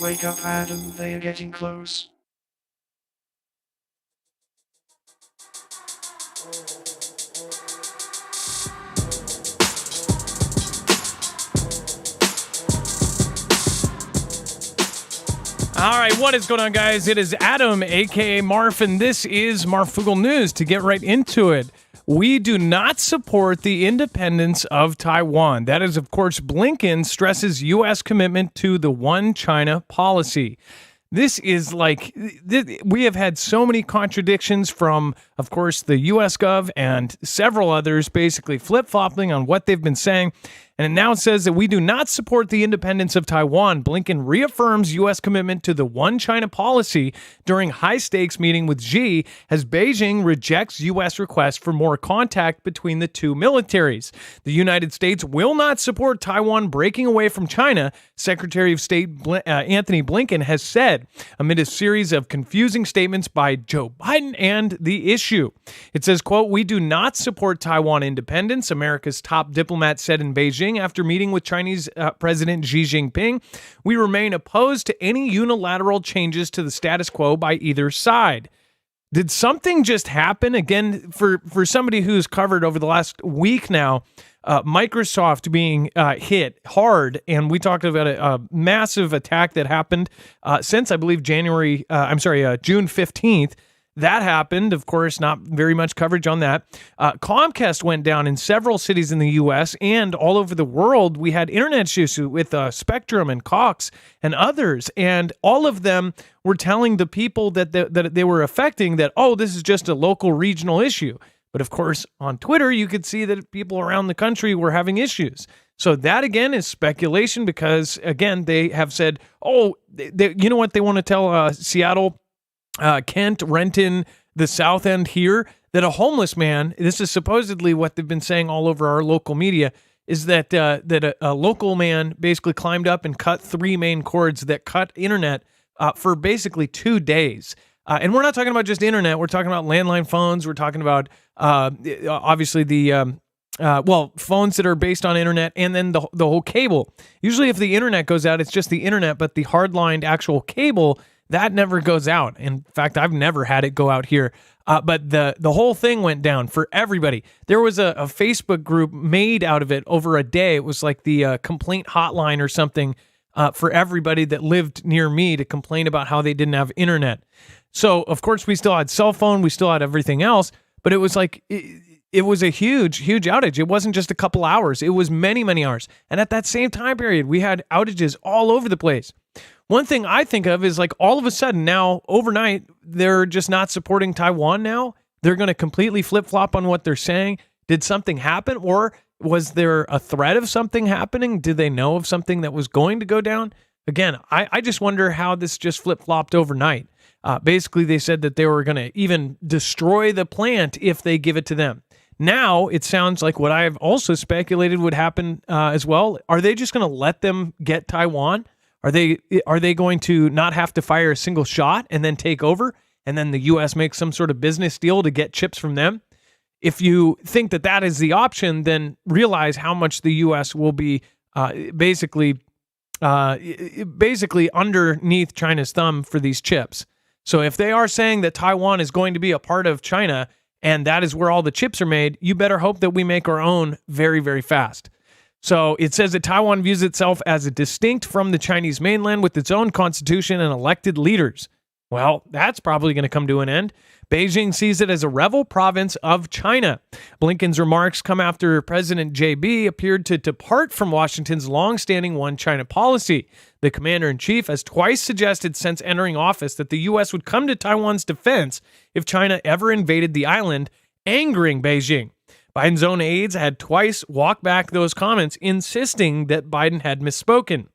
Wake up, Adam, they are getting close. All right, what is going on, guys? It is Adam, a.k.a. Marf, and this is Marfoogle News. To get right into it, we do not support the independence of Taiwan. That is, of course, Blinken stresses U.S. commitment to the one China policy. This is like, we have had so many contradictions from, of course, the U.S. Gov and several others basically flip-flopping on what they've been saying. And now it says that we do not support the independence of Taiwan. Blinken reaffirms U.S. commitment to the one China policy during high-stakes meeting with Xi as Beijing rejects U.S. request for more contact between the two militaries. The United States will not support Taiwan breaking away from China, Secretary of State Anthony Blinken has said, amid a series of confusing statements by Joe Biden and the issue. It says, quote, "We do not support Taiwan independence," America's top diplomat said in Beijing after meeting with Chinese President Xi Jinping. "We remain opposed to any unilateral changes to the status quo by either side." Did something just happen? Again, for somebody who's covered over the last week now, Microsoft being hit hard, and we talked about a massive attack that happened since, I believe, June 15th. That happened, of course, not very much coverage on that. Comcast went down in several cities in the U.S. and all over the world. We had internet issues with Spectrum and Cox and others, and all of them were telling the people that they were affecting that, oh, this is just a local regional issue. But of course, on Twitter, you could see that people around the country were having issues. So that, again, is speculation because, again, they have said, oh, you know what they want to tell Seattle, Kent, Renton, the South End here, that a homeless man, this is supposedly what they've been saying all over our local media, is that a local man basically climbed up and cut three main cords that cut internet for basically 2 days. And we're not talking about just internet. We're talking about landline phones. We're talking about, obviously, the phones that are based on internet, and then the whole cable. Usually if the internet goes out, it's just the internet, but the hardlined actual cable, that never goes out. In fact, I've never had it go out here. But the whole thing went down for everybody. There was a Facebook group made out of it over a day. It was like the complaint hotline or something for everybody that lived near me to complain about how they didn't have internet. So, of course, we still had cell phone. We still had everything else. But it was like, it was a huge, huge outage. It wasn't just a couple hours. It was many, many hours. And at that same time period, we had outages all over the place. One thing I think of is like all of a sudden now, overnight, they're just not supporting Taiwan now. They're going to completely flip-flop on what they're saying. Did something happen? Or was there a threat of something happening? Did they know of something that was going to go down? Again, I just wonder how this just flip-flopped overnight. Basically, they said that they were going to even destroy the plant if they give it to them. Now, it sounds like what I have also speculated would happen as well. Are they just going to let them get Taiwan? Are they going to not have to fire a single shot and then take over, and then the U.S. makes some sort of business deal to get chips from them? If you think that that is the option, then realize how much the U.S. will be basically underneath China's thumb for these chips. So if they are saying that Taiwan is going to be a part of China and that is where all the chips are made, you better hope that we make our own very, very fast. So it says that Taiwan views itself as distinct from the Chinese mainland with its own constitution and elected leaders. Well, that's probably going to come to an end. Beijing sees it as a rebel province of China. Blinken's remarks come after President JB appeared to depart from Washington's long-standing one China policy. The commander-in-chief has twice suggested since entering office that the U.S. would come to Taiwan's defense if China ever invaded the island, angering Beijing. Biden's own aides had twice walked back those comments, insisting that Biden had misspoken.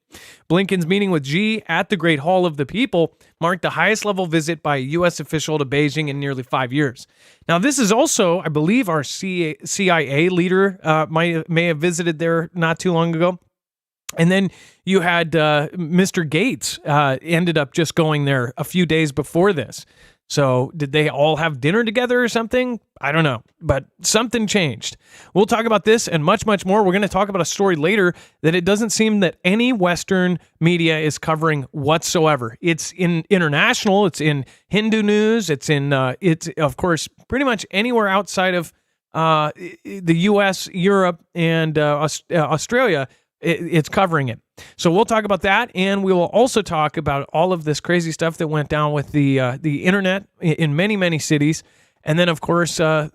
Blinken's meeting with Xi at the Great Hall of the People marked the highest level visit by a U.S. official to Beijing in nearly 5 years. Now, this is also, I believe, our CIA leader may have visited there not too long ago. And then you had Mr. Gates ended up just going there a few days before this. So did they all have dinner together or something? I don't know, but something changed. We'll talk about this and much, much more. We're going to talk about a story later that it doesn't seem that any Western media is covering whatsoever. It's in international, it's in Hindu news, it's of course, pretty much anywhere outside of the U.S., Europe, and Australia. It's covering it. So we'll talk about that, and we will also talk about all of this crazy stuff that went down with the internet in many, many cities, and then of course all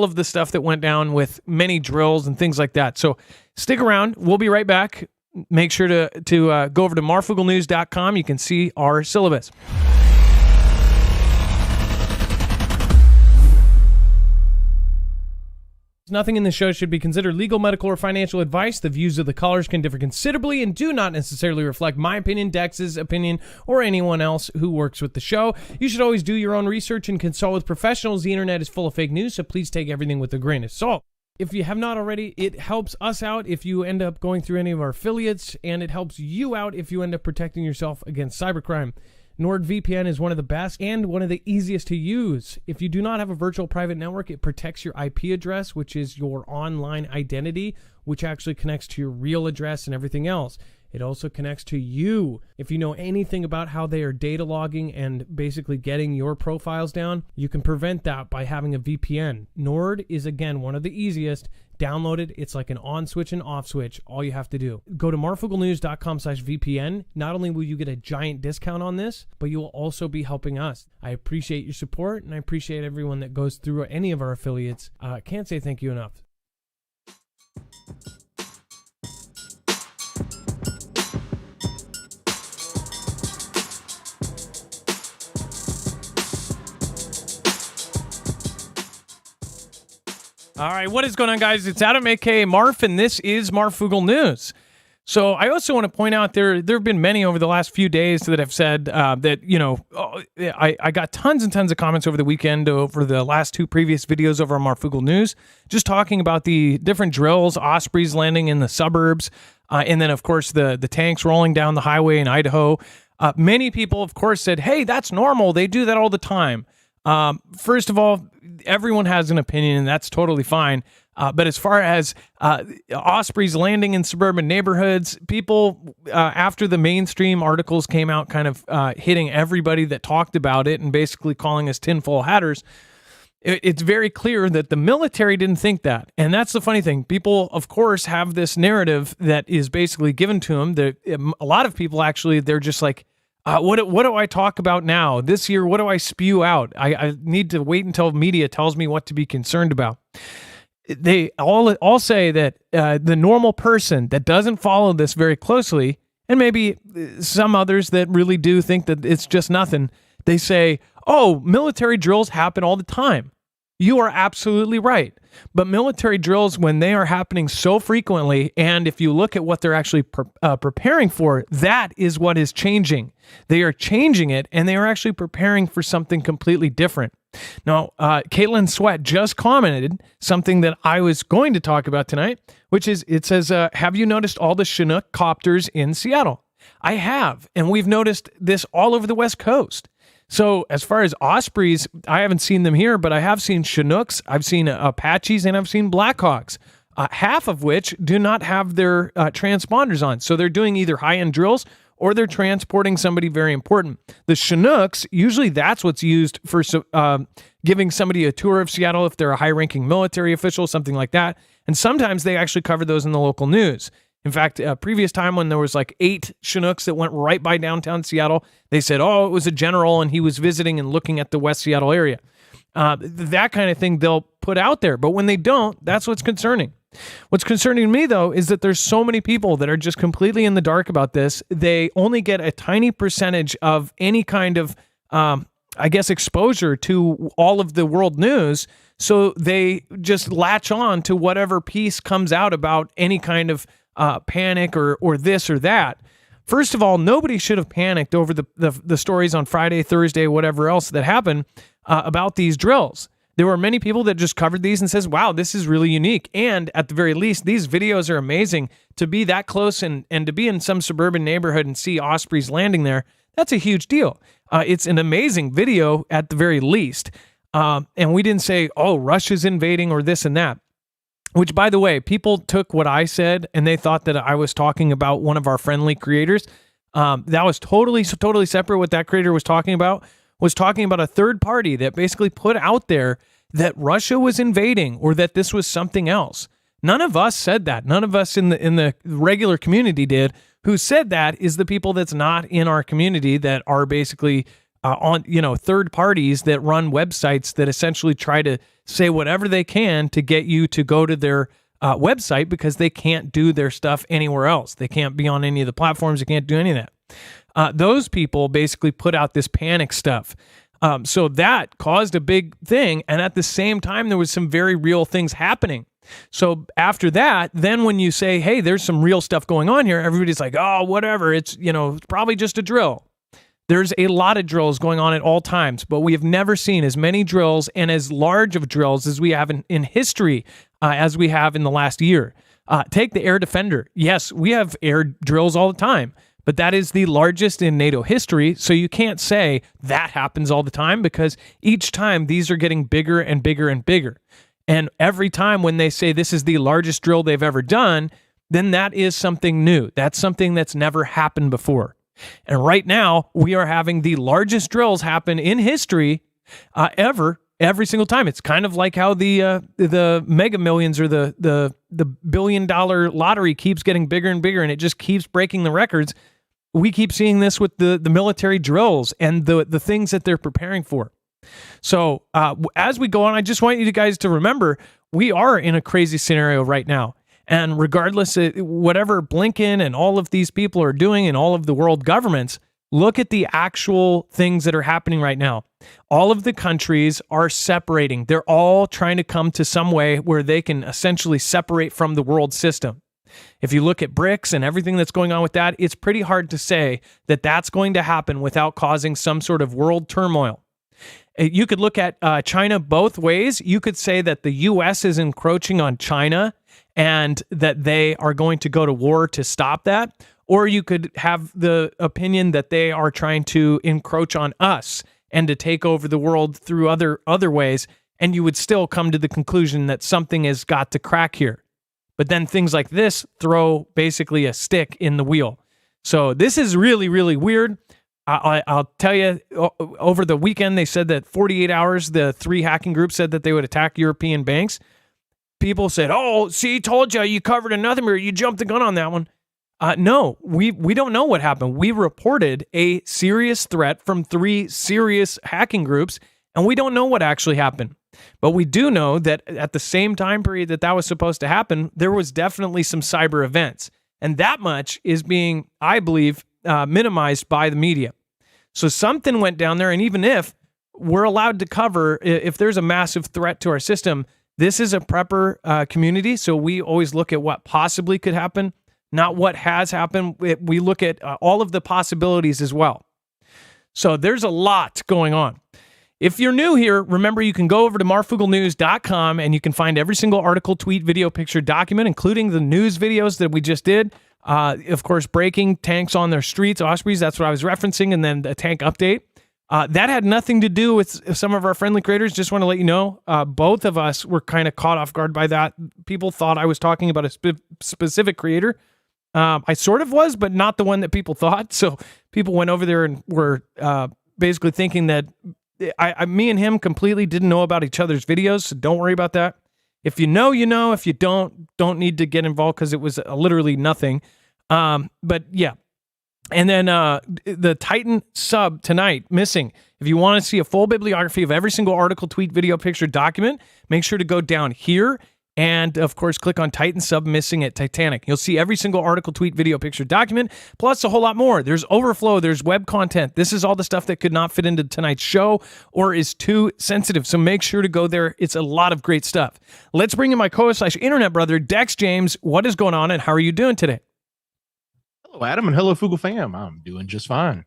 of the stuff that went down with many drills and things like that. So stick around. We'll be right back. Make sure to go over to marfooglenews.com. You can see our syllabus. Nothing in this show should be considered legal, medical, or financial advice. The views of the callers can differ considerably and do not necessarily reflect my opinion, Dex's opinion, or anyone else who works with the show. You should always do your own research and consult with professionals. The internet is full of fake news, so please take everything with a grain of salt. If you have not already, it helps us out if you end up going through any of our affiliates, and it helps you out if you end up protecting yourself against cybercrime. NordVPN is one of the best and one of the easiest to use. If you do not have a virtual private network, it protects your IP address, which is your online identity, which actually connects to your real address and everything else. It also connects to you. If you know anything about how they are data logging and basically getting your profiles down, you can prevent that by having a VPN. Nord is, again, one of the easiest. Download it. It's like an on switch and off switch. All you have to do. Go to marfooglenews.com/VPN. Not only will you get a giant discount on this, but you will also be helping us. I appreciate your support, and I appreciate everyone that goes through any of our affiliates. I can't say thank you enough. All right, what is going on, guys? It's Adam, a.k.a. Marf, and this is Marfoogle News. So I also want to point out there have been many over the last few days that have said that, I got tons and tons of comments over the weekend over the last two previous videos over on Marfoogle News, just talking about the different drills, Ospreys landing in the suburbs, and then, of course, the tanks rolling down the highway in Idaho. Many people, of course, said, hey, that's normal. They do that all the time. First of all, everyone has an opinion, and that's totally fine. But as far as Ospreys landing in suburban neighborhoods, people, after the mainstream articles came out kind of hitting everybody that talked about it and basically calling us tinfoil hatters, it's very clear that the military didn't think that. And that's the funny thing. People, of course, have this narrative that is basically given to them. That a lot of people, actually, they're just like, what do I talk about now? This year, what do I spew out? I need to wait until media tells me what to be concerned about. They all say that the normal person that doesn't follow this very closely, and maybe some others that really do think that it's just nothing, they say, oh, military drills happen all the time. You are absolutely right. But military drills, when they are happening so frequently, and if you look at what they're actually preparing for, that is what is changing. They are changing it, and they are actually preparing for something completely different. Now, Caitlin Sweat just commented something that I was going to talk about tonight, which is, it says, have you noticed all the Chinook copters in Seattle? I have, and we've noticed this all over the West Coast. So as far as Ospreys, I haven't seen them here, but I have seen Chinooks, I've seen Apaches, and I've seen Blackhawks, half of which do not have their transponders on. So they're doing either high-end drills or they're transporting somebody very important. The Chinooks, usually that's what's used for giving somebody a tour of Seattle if they're a high-ranking military official, something like that. And sometimes they actually cover those in the local news. In fact, a previous time when there was like 8 Chinooks that went right by downtown Seattle, they said, oh, it was a general and he was visiting and looking at the West Seattle area. That kind of thing they'll put out there. But when they don't, that's what's concerning. What's concerning me, though, is that there's so many people that are just completely in the dark about this. They only get a tiny percentage of any kind of, exposure to all of the world news. So they just latch on to whatever piece comes out about any kind of panic or this or that. First of all, nobody should have panicked over the stories on Friday, Thursday, whatever else that happened about these drills. There were many people that just covered these and says, wow, this is really unique. And at the very least, these videos are amazing. To be that close and to be in some suburban neighborhood and see Ospreys landing there, That's a huge deal. It's an amazing video at the very least. And we didn't say, oh, Russia's invading or this and that. Which, by the way, people took what I said and they thought that I was talking about one of our friendly creators. That was totally separate. What that creator was talking about a third party that basically put out there that Russia was invading or that this was something else. None of us said that. None of us in the regular community did. Who said that is the people that's not in our community that are basically on, third parties that run websites that essentially try to say whatever they can to get you to go to their website because they can't do their stuff anywhere else. They can't be on any of the platforms. They can't do any of that. Those people basically put out this panic stuff. So that caused a big thing. And at the same time, there was some very real things happening. So after that, then when you say, hey, there's some real stuff going on here, everybody's like, oh, whatever. It's, it's probably just a drill. There's a lot of drills going on at all times, but we have never seen as many drills and as large of drills as we have in history as we have in the last year. Take the air defender. Yes, we have air drills all the time, but that is the largest in NATO history. So you can't say that happens all the time because each time these are getting bigger and bigger and bigger. And every time when they say this is the largest drill they've ever done, then that is something new. That's something that's never happened before. And right now, we are having the largest drills happen in history ever, every single time. It's kind of like how the Mega Millions or the $1 billion lottery keeps getting bigger and bigger, and it just keeps breaking the records. We keep seeing this with the military drills and the things that they're preparing for. So as we go on, I just want you guys to remember, we are in a crazy scenario right now. And regardless of whatever Blinken and all of these people are doing and all of the world governments, look at the actual things that are happening right now. All of the countries are separating. They're all trying to come to some way where they can essentially separate from the world system. If you look at BRICS and everything that's going on with that, it's pretty hard to say that that's going to happen without causing some sort of world turmoil. You could look at China both ways. You could say that the U.S. is encroaching on China and that they are going to go to war to stop that. Or you could have the opinion that they are trying to encroach on us and to take over the world through other ways. And you would still come to the conclusion that something has got to crack here. But then things like this throw basically a stick in the wheel. So this is really, really weird. I'll tell you, over the weekend, they said that 48 hours, the 3 hacking groups said that they would attack European banks. People said, oh, see, told you covered another mirror. You jumped the gun on that one. No, we don't know what happened. We reported a serious threat from 3 serious hacking groups, and we don't know what actually happened. But we do know that at the same time period that was supposed to happen, there was definitely some cyber events. And that much is being, I believe, minimized by the media. So something went down there, and even if we're allowed to cover, if there's a massive threat to our system, this is a prepper community, so we always look at what possibly could happen, not what has happened. We look at all of the possibilities as well. So there's a lot going on. If you're new here, remember you can go over to marfooglenews.com and you can find every single article, tweet, video, picture, document, including the news videos that we just did. Of course, breaking tanks on their streets, Ospreys, that's what I was referencing, and then the tank update. That had nothing to do with some of our friendly creators. Just want to let you know, both of us were kind of caught off guard by that. People thought I was talking about a specific creator. I sort of was, but not the one that people thought. So people went over there and were basically thinking that me and him completely didn't know about each other's videos. So don't worry about that. If you know, you know. If you don't need to get involved because it was literally nothing. But yeah. And then the Titan sub tonight, missing. If you want to see a full bibliography of every single article, tweet, video, picture, document, make sure to go down here and, of course, click on Titan sub missing at Titanic. You'll see every single article, tweet, video, picture, document, plus a whole lot more. There's overflow. There's web content. This is all the stuff that could not fit into tonight's show or is too sensitive. So make sure to go there. It's a lot of great stuff. Let's bring in my co-host/internet brother, Dex James. What is going on and how are you doing today? Hello, Adam, and hello, Fugle fam. I'm doing just fine.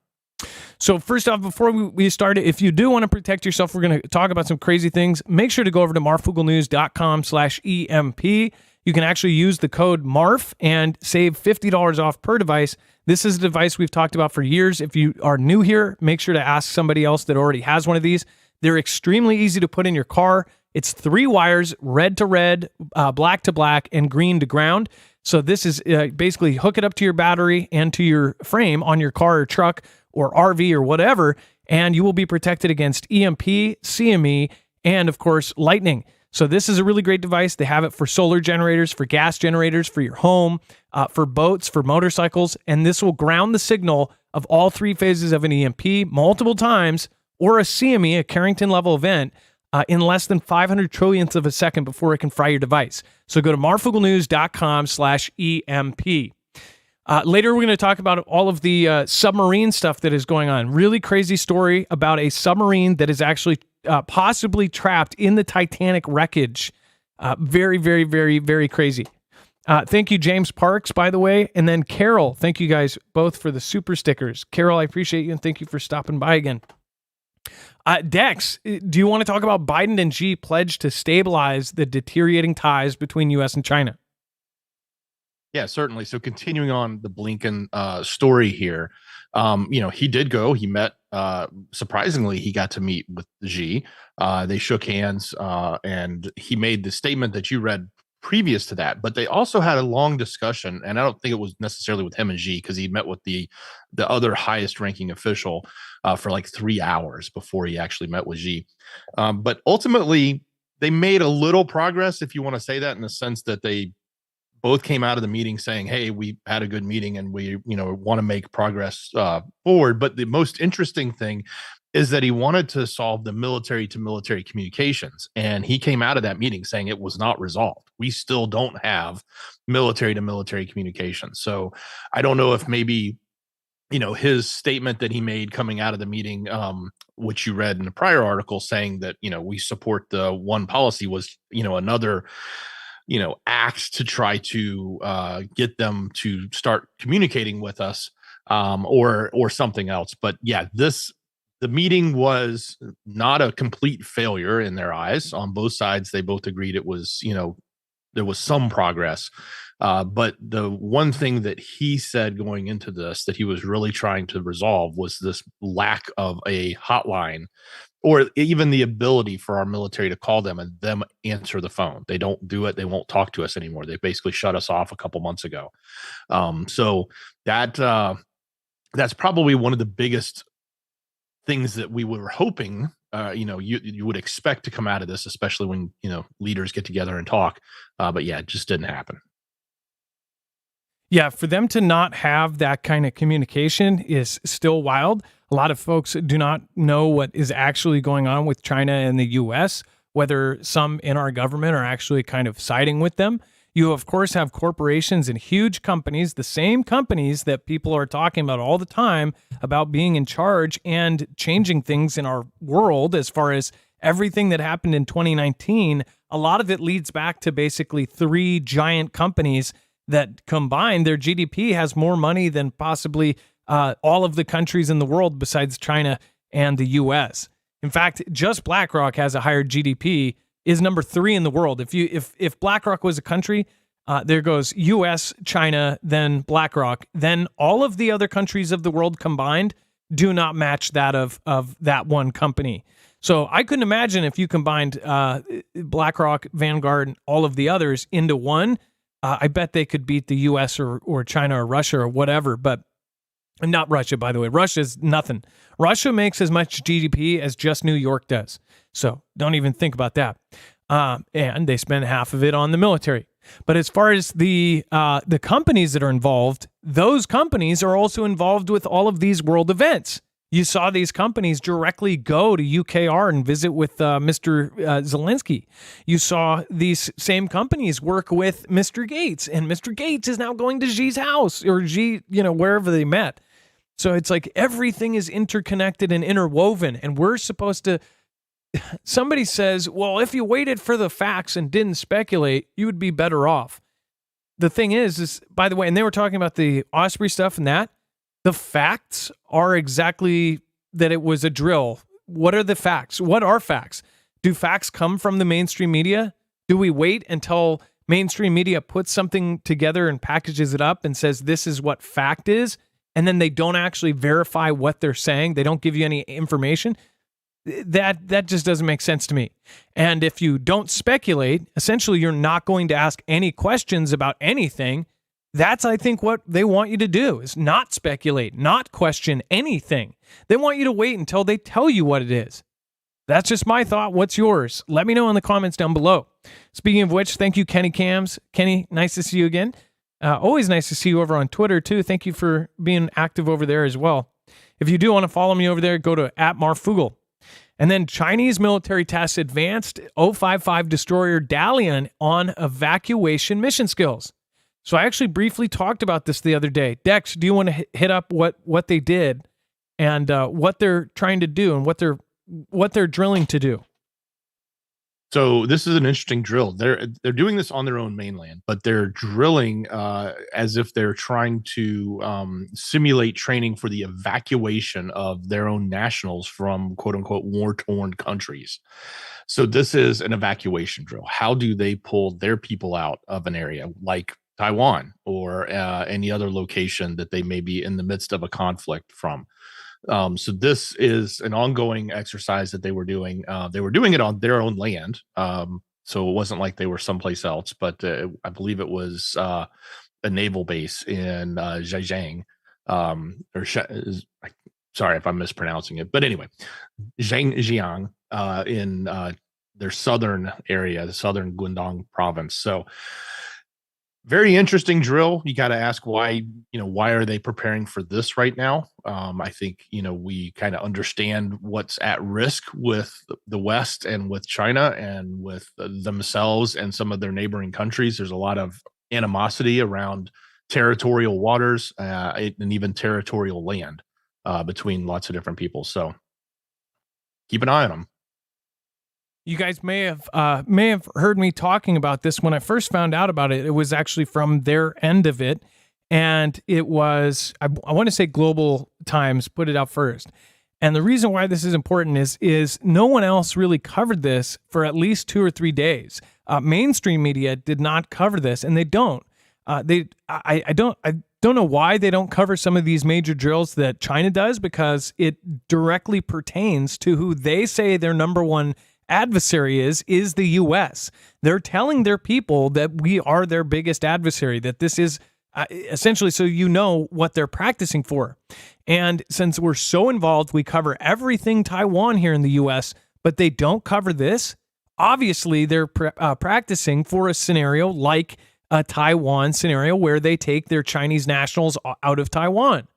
So first off, before we start, if you do want to protect yourself, we're going to talk about some crazy things. Make sure to go over to marfooglenews.com/EMP. You can actually use the code MARF and save $50 off per device. This is a device we've talked about for years. If you are new here, make sure to ask somebody else that already has one of these. They're extremely easy to put in your car. It's 3 wires, red to red, black to black, and green to ground. So this is basically hook it up to your battery and to your frame on your car or truck or RV or whatever, and you will be protected against EMP, CME, and of course, lightning. So this is a really great device. They have it for solar generators, for gas generators, for your home, for boats, for motorcycles, and this will ground the signal of all 3 phases of an EMP multiple times, or a CME, a Carrington level event, in less than 500 trillionths of a second before it can fry your device. So go to marfooglenews.com/EMP. Later, we're going to talk about all of the submarine stuff that is going on. Really crazy story about a submarine that is actually possibly trapped in the Titanic wreckage. Very, very, very, very crazy. Thank you, James Parks, by the way. And then Carol, thank you guys both for the super stickers. Carol, I appreciate you, and thank you for stopping by again. Dex, do you want to talk about Biden and Xi pledge to stabilize the deteriorating ties between U.S. and China? Yeah, certainly. So continuing on the Blinken story here, he did go. He met. Surprisingly, he got to meet with Xi. They shook hands, and he made the statement that you read previous to that. But they also had a long discussion, and I don't think it was necessarily with him and Xi, because he met with the other highest ranking official for like 3 hours before he actually met with Xi. But ultimately, they made a little progress, if you want to say that, in the sense that they both came out of the meeting saying, hey, we had a good meeting and we, want to make progress forward. But the most interesting thing is that he wanted to solve the military to military communications. And he came out of that meeting saying it was not resolved. We still don't have military to military communications. So I don't know if maybe, his statement that he made coming out of the meeting, which you read in the prior article saying that, we support the one policy was, another act to try to get them to start communicating with us, or something else. But yeah, the meeting was not a complete failure in their eyes. On both sides, they both agreed it was, there was some progress. But the one thing that he said going into this that he was really trying to resolve was this lack of a hotline, or even the ability for our military to call them and them answer the phone. They don't do it. They won't talk to us anymore. They basically shut us off a couple months ago. So that's probably one of the biggest things that we were hoping, you would expect to come out of this, especially when, leaders get together and talk. But yeah, it just didn't happen. Yeah, for them to not have that kind of communication is still wild. A lot of folks do not know what is actually going on with China and the U.S., whether some in our government are actually kind of siding with them. You, of course, have corporations and huge companies, the same companies that people are talking about all the time about being in charge and changing things in our world as far as everything that happened in 2019. A lot of it leads back to basically 3 giant companies that combined, their GDP has more money than possibly all of the countries in the world besides China and the U.S. In fact, just BlackRock has a higher GDP, is number 3 in the world. If BlackRock was a country, there goes U.S, China, then BlackRock, then all of the other countries of the world combined do not match that of that one company. So I couldn't imagine if you combined BlackRock, Vanguard, and all of the others into one. I bet they could beat the U.S. or China or Russia or whatever, but not Russia, by the way. Russia's nothing. Russia makes as much GDP as just New York does. So don't even think about that. And they spend half of it on the military. But as far as the companies that are involved, those companies are also involved with all of these world events. You saw these companies directly go to UKR and visit with Mr. Zelensky. You saw these same companies work with Mr. Gates, and Mr. Gates is now going to Xi's house, or Xi, wherever they met. So it's like everything is interconnected and interwoven, and we're supposed to... Somebody says, well, if you waited for the facts and didn't speculate, you would be better off. The thing is, by the way, and they were talking about the Osprey stuff and that, the facts are exactly that it was a drill. What are the facts? What are facts? Do facts come from the mainstream media? Do we wait until mainstream media puts something together and packages it up and says this is what fact is, and then they don't actually verify what they're saying, they don't give you any information, that just doesn't make sense to me. And if you don't speculate, essentially you're not going to ask any questions about anything. That's, I think, what they want you to do, is not speculate, not question anything. They want you to wait until they tell you what it is. That's just my thought. What's yours? Let me know in the comments down below. Speaking of which, thank you, Kenny Cams. Kenny, nice to see you again. Always nice to see you over on Twitter, too. Thank you for being active over there as well. If you do want to follow me over there, go to @Marfoogle. And then Chinese military tests advanced 055 destroyer Dalian on evacuation mission skills. So I actually briefly talked about this the other day. Dex, do you want to hit up what they did and what they're trying to do and what they're drilling to do? So this is an interesting drill. They're doing this on their own mainland, but they're drilling as if they're trying to simulate training for the evacuation of their own nationals from quote unquote war-torn countries. So this is an evacuation drill. How do they pull their people out of an area like Taiwan or any other location that they may be in the midst of a conflict from? So this is an ongoing exercise that they were doing. They were doing it on their own land. So it wasn't like they were someplace else, but I believe it was a naval base in Zhejiang. Sorry if I'm mispronouncing it, but anyway, Zhejiang in their southern area, the southern Guangdong province. So very interesting drill. You got to ask why are they preparing for this right now? I think, we kind of understand what's at risk with the West and with China and with themselves and some of their neighboring countries. There's a lot of animosity around territorial waters and even territorial land between lots of different people. So keep an eye on them. You guys may have heard me talking about this when I first found out about it. It was actually from their end of it, and it was I want to say Global Times put it out first. And the reason why this is important is no one else really covered this for at least 2 or 3 days. Mainstream media did not cover this, and they don't. I don't know why they don't cover some of these major drills that China does, because it directly pertains to who they say their number one adversary is the U.S. They're telling their people that we are their biggest adversary, that this is essentially so what they're practicing for. And since we're so involved, we cover everything Taiwan here in the U.S., but they don't cover this. Obviously, they're practicing for a scenario like a Taiwan scenario where they take their Chinese nationals out of Taiwan.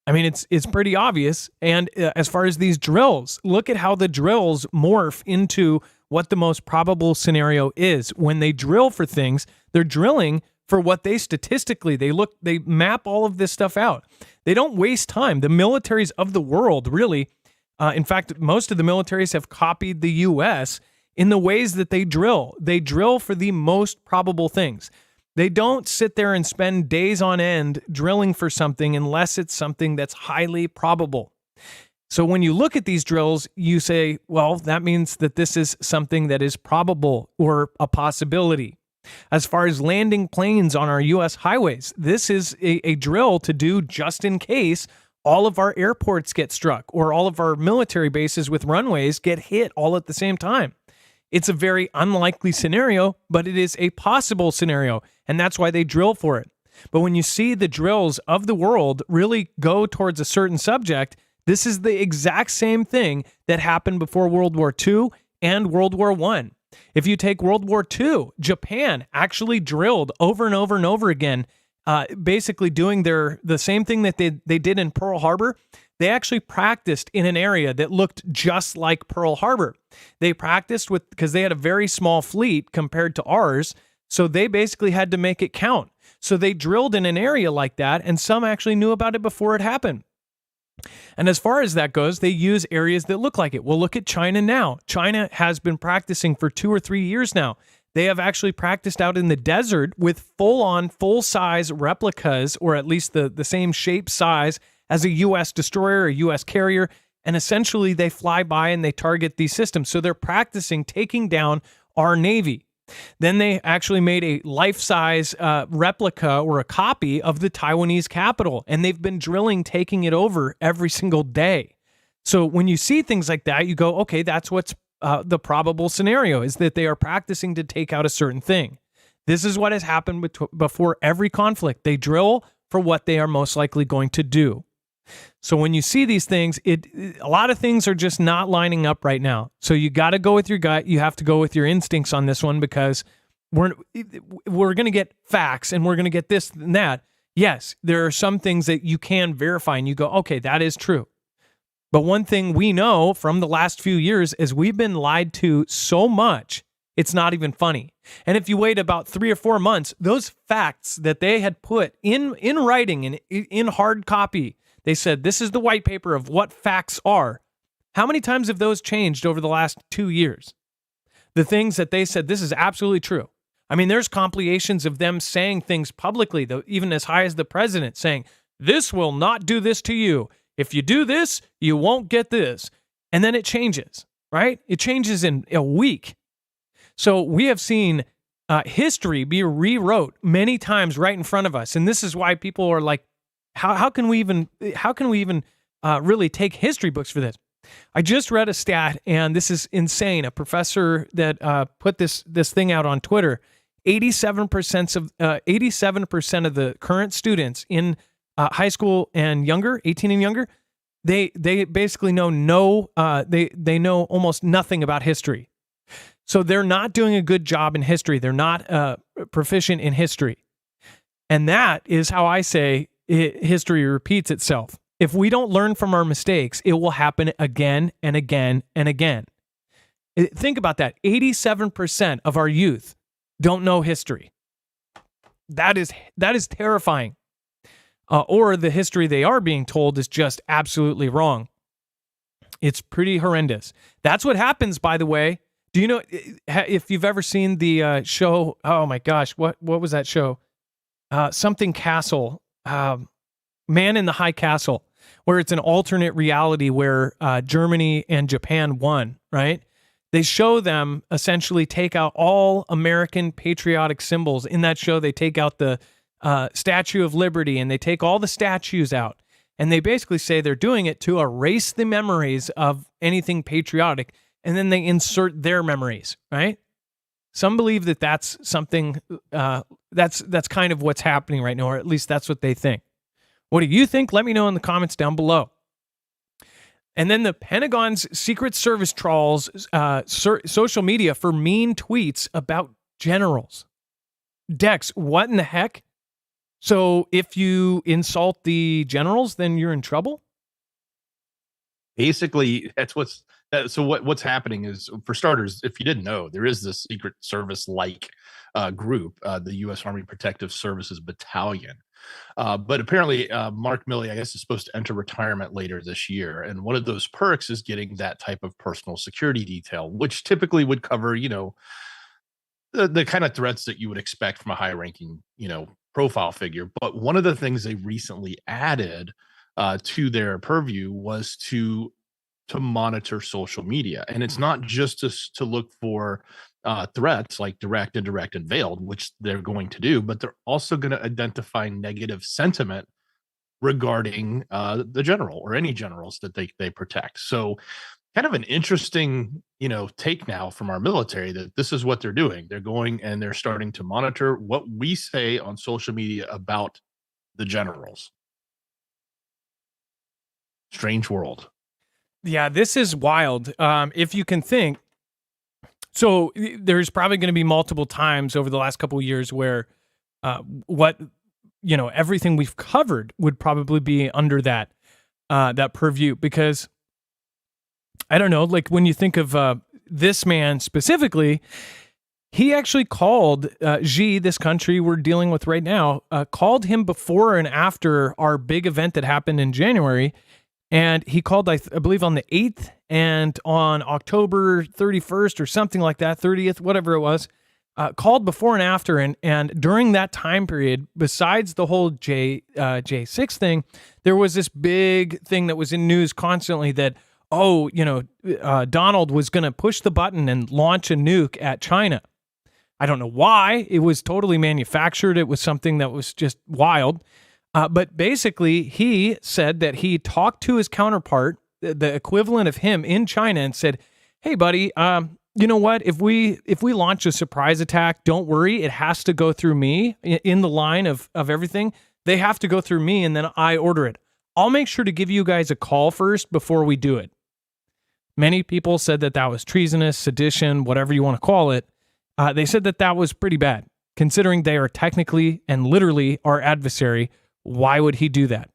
I mean, it's pretty obvious. And as far as these drills, look at how the drills morph into what the most probable scenario is. When they drill for things, they're drilling for what they statistically, they map all of this stuff out. They don't waste time. The militaries of the world, really, in fact, most of the militaries have copied the U.S. in the ways that they drill. They drill for the most probable things. They don't sit there and spend days on end drilling for something unless it's something that's highly probable. So when you look at these drills, you say, well, that means that this is something that is probable or a possibility. As far as landing planes on our U.S. highways, this is a drill to do just in case all of our airports get struck or all of our military bases with runways get hit all at the same time. It's a very unlikely scenario, but it is a possible scenario, and that's why they drill for it. But when you see the drills of the world really go towards a certain subject, this is the exact same thing that happened before World War II and World War I. If you take World War II, Japan actually drilled over and over and over again, basically doing the same thing that they did in Pearl Harbor. They actually practiced in an area that looked just like Pearl Harbor. They practiced because they had a very small fleet compared to ours, so they basically had to make it count. So they drilled in an area like that, and some actually knew about it before it happened. And as far as that goes, they use areas that look like it. Well, look at China now. China has been practicing for 2 or 3 years now. They have actually practiced out in the desert with full-size replicas, or at least the same shape size as a U.S. destroyer, a U.S. carrier, and essentially they fly by and they target these systems. So they're practicing taking down our Navy. Then they actually made a life-size replica or a copy of the Taiwanese capital, and they've been drilling, taking it over every single day. So when you see things like that, you go, okay, that's what's the probable scenario, is that they are practicing to take out a certain thing. This is what has happened before every conflict. They drill for what they are most likely going to do. So when you see these things, a lot of things are just not lining up right now. So you got to go with your gut. You have to go with your instincts on this one, because we're going to get facts and we're going to get this and that. Yes, there are some things that you can verify and you go, okay, that is true. But one thing we know from the last few years is we've been lied to so much, it's not even funny. And if you wait about 3 or 4 months, those facts that they had put in writing and in hard copy, they said, this is the white paper of what facts are. How many times have those changed over the last 2 years? The things that they said, this is absolutely true. I mean, there's compilations of them saying things publicly, though, even as high as the president saying, this will not do this to you. If you do this, you won't get this. And then it changes, right? It changes in a week. So we have seen history be rewrote many times right in front of us. And this is why people are like, how can we even really take history books for this? I just read a stat, and this is insane. A professor that put this thing out on Twitter. 87% of the current students in high school and younger, 18 and younger, they basically know they know almost nothing about history. So they're not doing a good job in history. They're not proficient in history, and that is how I say history repeats itself. If we don't learn from our mistakes, it will happen again and again and again. Think about that. 87% of our youth don't know history. That is terrifying. Or the history they are being told is just absolutely wrong. It's pretty horrendous. That's what happens, by the way. Do you know if you've ever seen the show? Oh my gosh, what was that show? Something Castle. Man in the High Castle, where it's an alternate reality where Germany and Japan won, right? They show them essentially take out all American patriotic symbols. In that show, they take out the Statue of Liberty, and they take all the statues out. And they basically say they're doing it to erase the memories of anything patriotic, and then they insert their memories, right? Some believe that that's something, that's kind of what's happening right now, or at least that's what they think. What do you think? Let me know in the comments down below. And then the Pentagon's Secret Service trawls social media for mean tweets about generals. Dex, what in the heck? So if you insult the generals, then you're in trouble? Basically, what's happening is, for starters, if you didn't know, there is this Secret Service like group, the U.S. Army Protective Services Battalion. But apparently, Mark Milley, I guess, is supposed to enter retirement later this year. And one of those perks is getting that type of personal security detail, which typically would cover, the kind of threats that you would expect from a high ranking, profile figure. But one of the things they recently added to their purview was to monitor social media. And it's not just to look for threats like direct, indirect, and veiled, which they're going to do, but they're also going to identify negative sentiment regarding the general or any generals that they protect. So kind of an interesting, take now from our military that this is what they're doing. They're going and they're starting to monitor what we say on social media about the generals. Strange world. Yeah, this is wild. If you can think, so there's probably going to be multiple times over the last couple of years where everything we've covered would probably be under that purview, because I don't know, like when you think of this man specifically, he actually called Xi, this country we're dealing with right now, called him before and after our big event that happened in January. And he called, I believe, on the 8th and on October 31st or something like that, 30th, whatever it was, called before and after. And during that time period, besides the whole J6 thing, there was this big thing that was in news constantly that, Donald was going to push the button and launch a nuke at China. I don't know why. It was totally manufactured. It was something that was just wild. But basically, he said that he talked to his counterpart, the equivalent of him in China, and said, "Hey, buddy, you know what? If we launch a surprise attack, don't worry. It has to go through me in the line of everything. They have to go through me, and then I order it. I'll make sure to give you guys a call first before we do it." Many people said that that was treasonous, sedition, whatever you want to call it. They said that that was pretty bad, considering they are technically and literally our adversary. Why would he do that?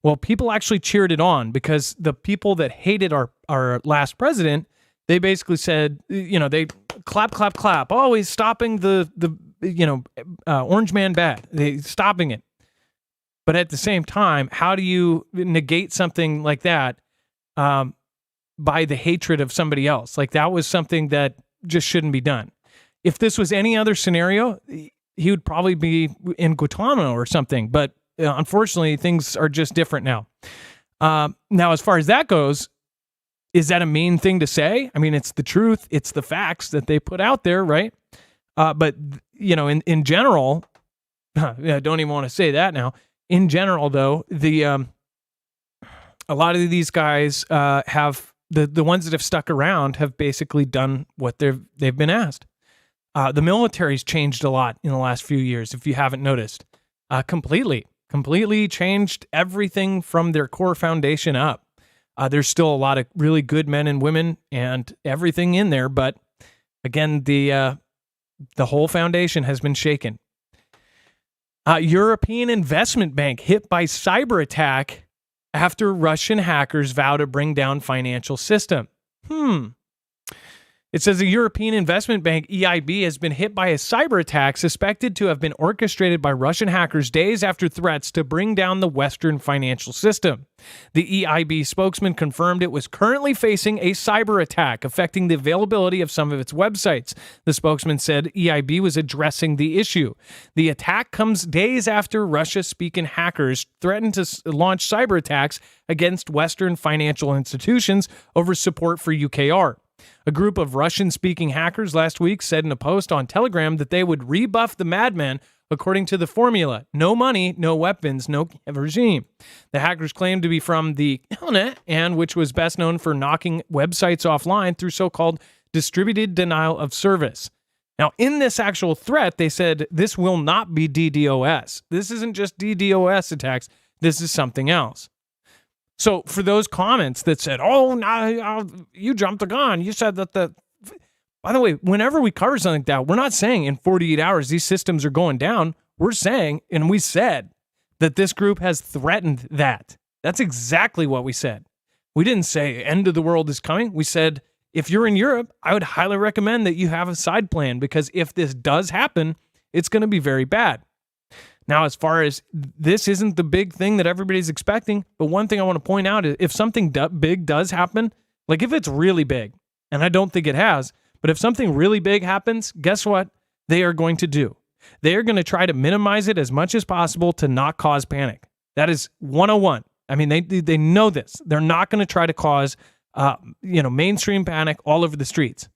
Well, people actually cheered it on because the people that hated our last president, they basically said, they clap, clap, clap. Oh, he's stopping the orange man bad. They stopping it. But at the same time, how do you negate something like that by the hatred of somebody else? Like, that was something that just shouldn't be done. If this was any other scenario, he would probably be in Guantanamo or something. But unfortunately, things are just different now. Now, as far as that goes, is that a mean thing to say? I mean, it's the truth. It's the facts that they put out there, right? But, in general, I don't even want to say that now. In general, though, a lot of these guys have, the ones that have stuck around have basically done what they've been asked. The military's changed a lot in the last few years, if you haven't noticed. Completely changed everything from their core foundation up. There's still a lot of really good men and women and everything in there, but again, the whole foundation has been shaken. European investment bank hit by cyber attack after Russian hackers vow to bring down financial system. It says a European investment bank, EIB, has been hit by a cyber attack suspected to have been orchestrated by Russian hackers days after threats to bring down the Western financial system. The EIB spokesman confirmed it was currently facing a cyber attack affecting the availability of some of its websites. The spokesman said EIB was addressing the issue. The attack comes days after Russia-speaking hackers threatened to launch cyber attacks against Western financial institutions over support for UKR. A group of Russian-speaking hackers last week said in a post on Telegram that they would rebuff the madman according to the formula: no money, no weapons, no regime. The hackers claimed to be from the Internet, and which was best known for knocking websites offline through so-called distributed denial of service. Now, in this actual threat, they said this will not be DDoS. This isn't just DDoS attacks. This is something else. So for those comments that said, "Oh, no, you jumped the gun. You said that By the way, whenever we cover something like that, we're not saying in 48 hours these systems are going down. We're saying, and we said, that this group has threatened that. That's exactly what we said. We didn't say end of the world is coming. We said, if you're in Europe, I would highly recommend that you have a side plan, because if this does happen, it's going to be very bad. Now, as far as this isn't the big thing that everybody's expecting, but one thing I want to point out is if something big does happen, like if it's really big, and I don't think it has, but if something really big happens, guess what they are going to do? They are going to try to minimize it as much as possible to not cause panic. That is 101. I mean, they know this. They're not going to try to cause, mainstream panic all over the streets.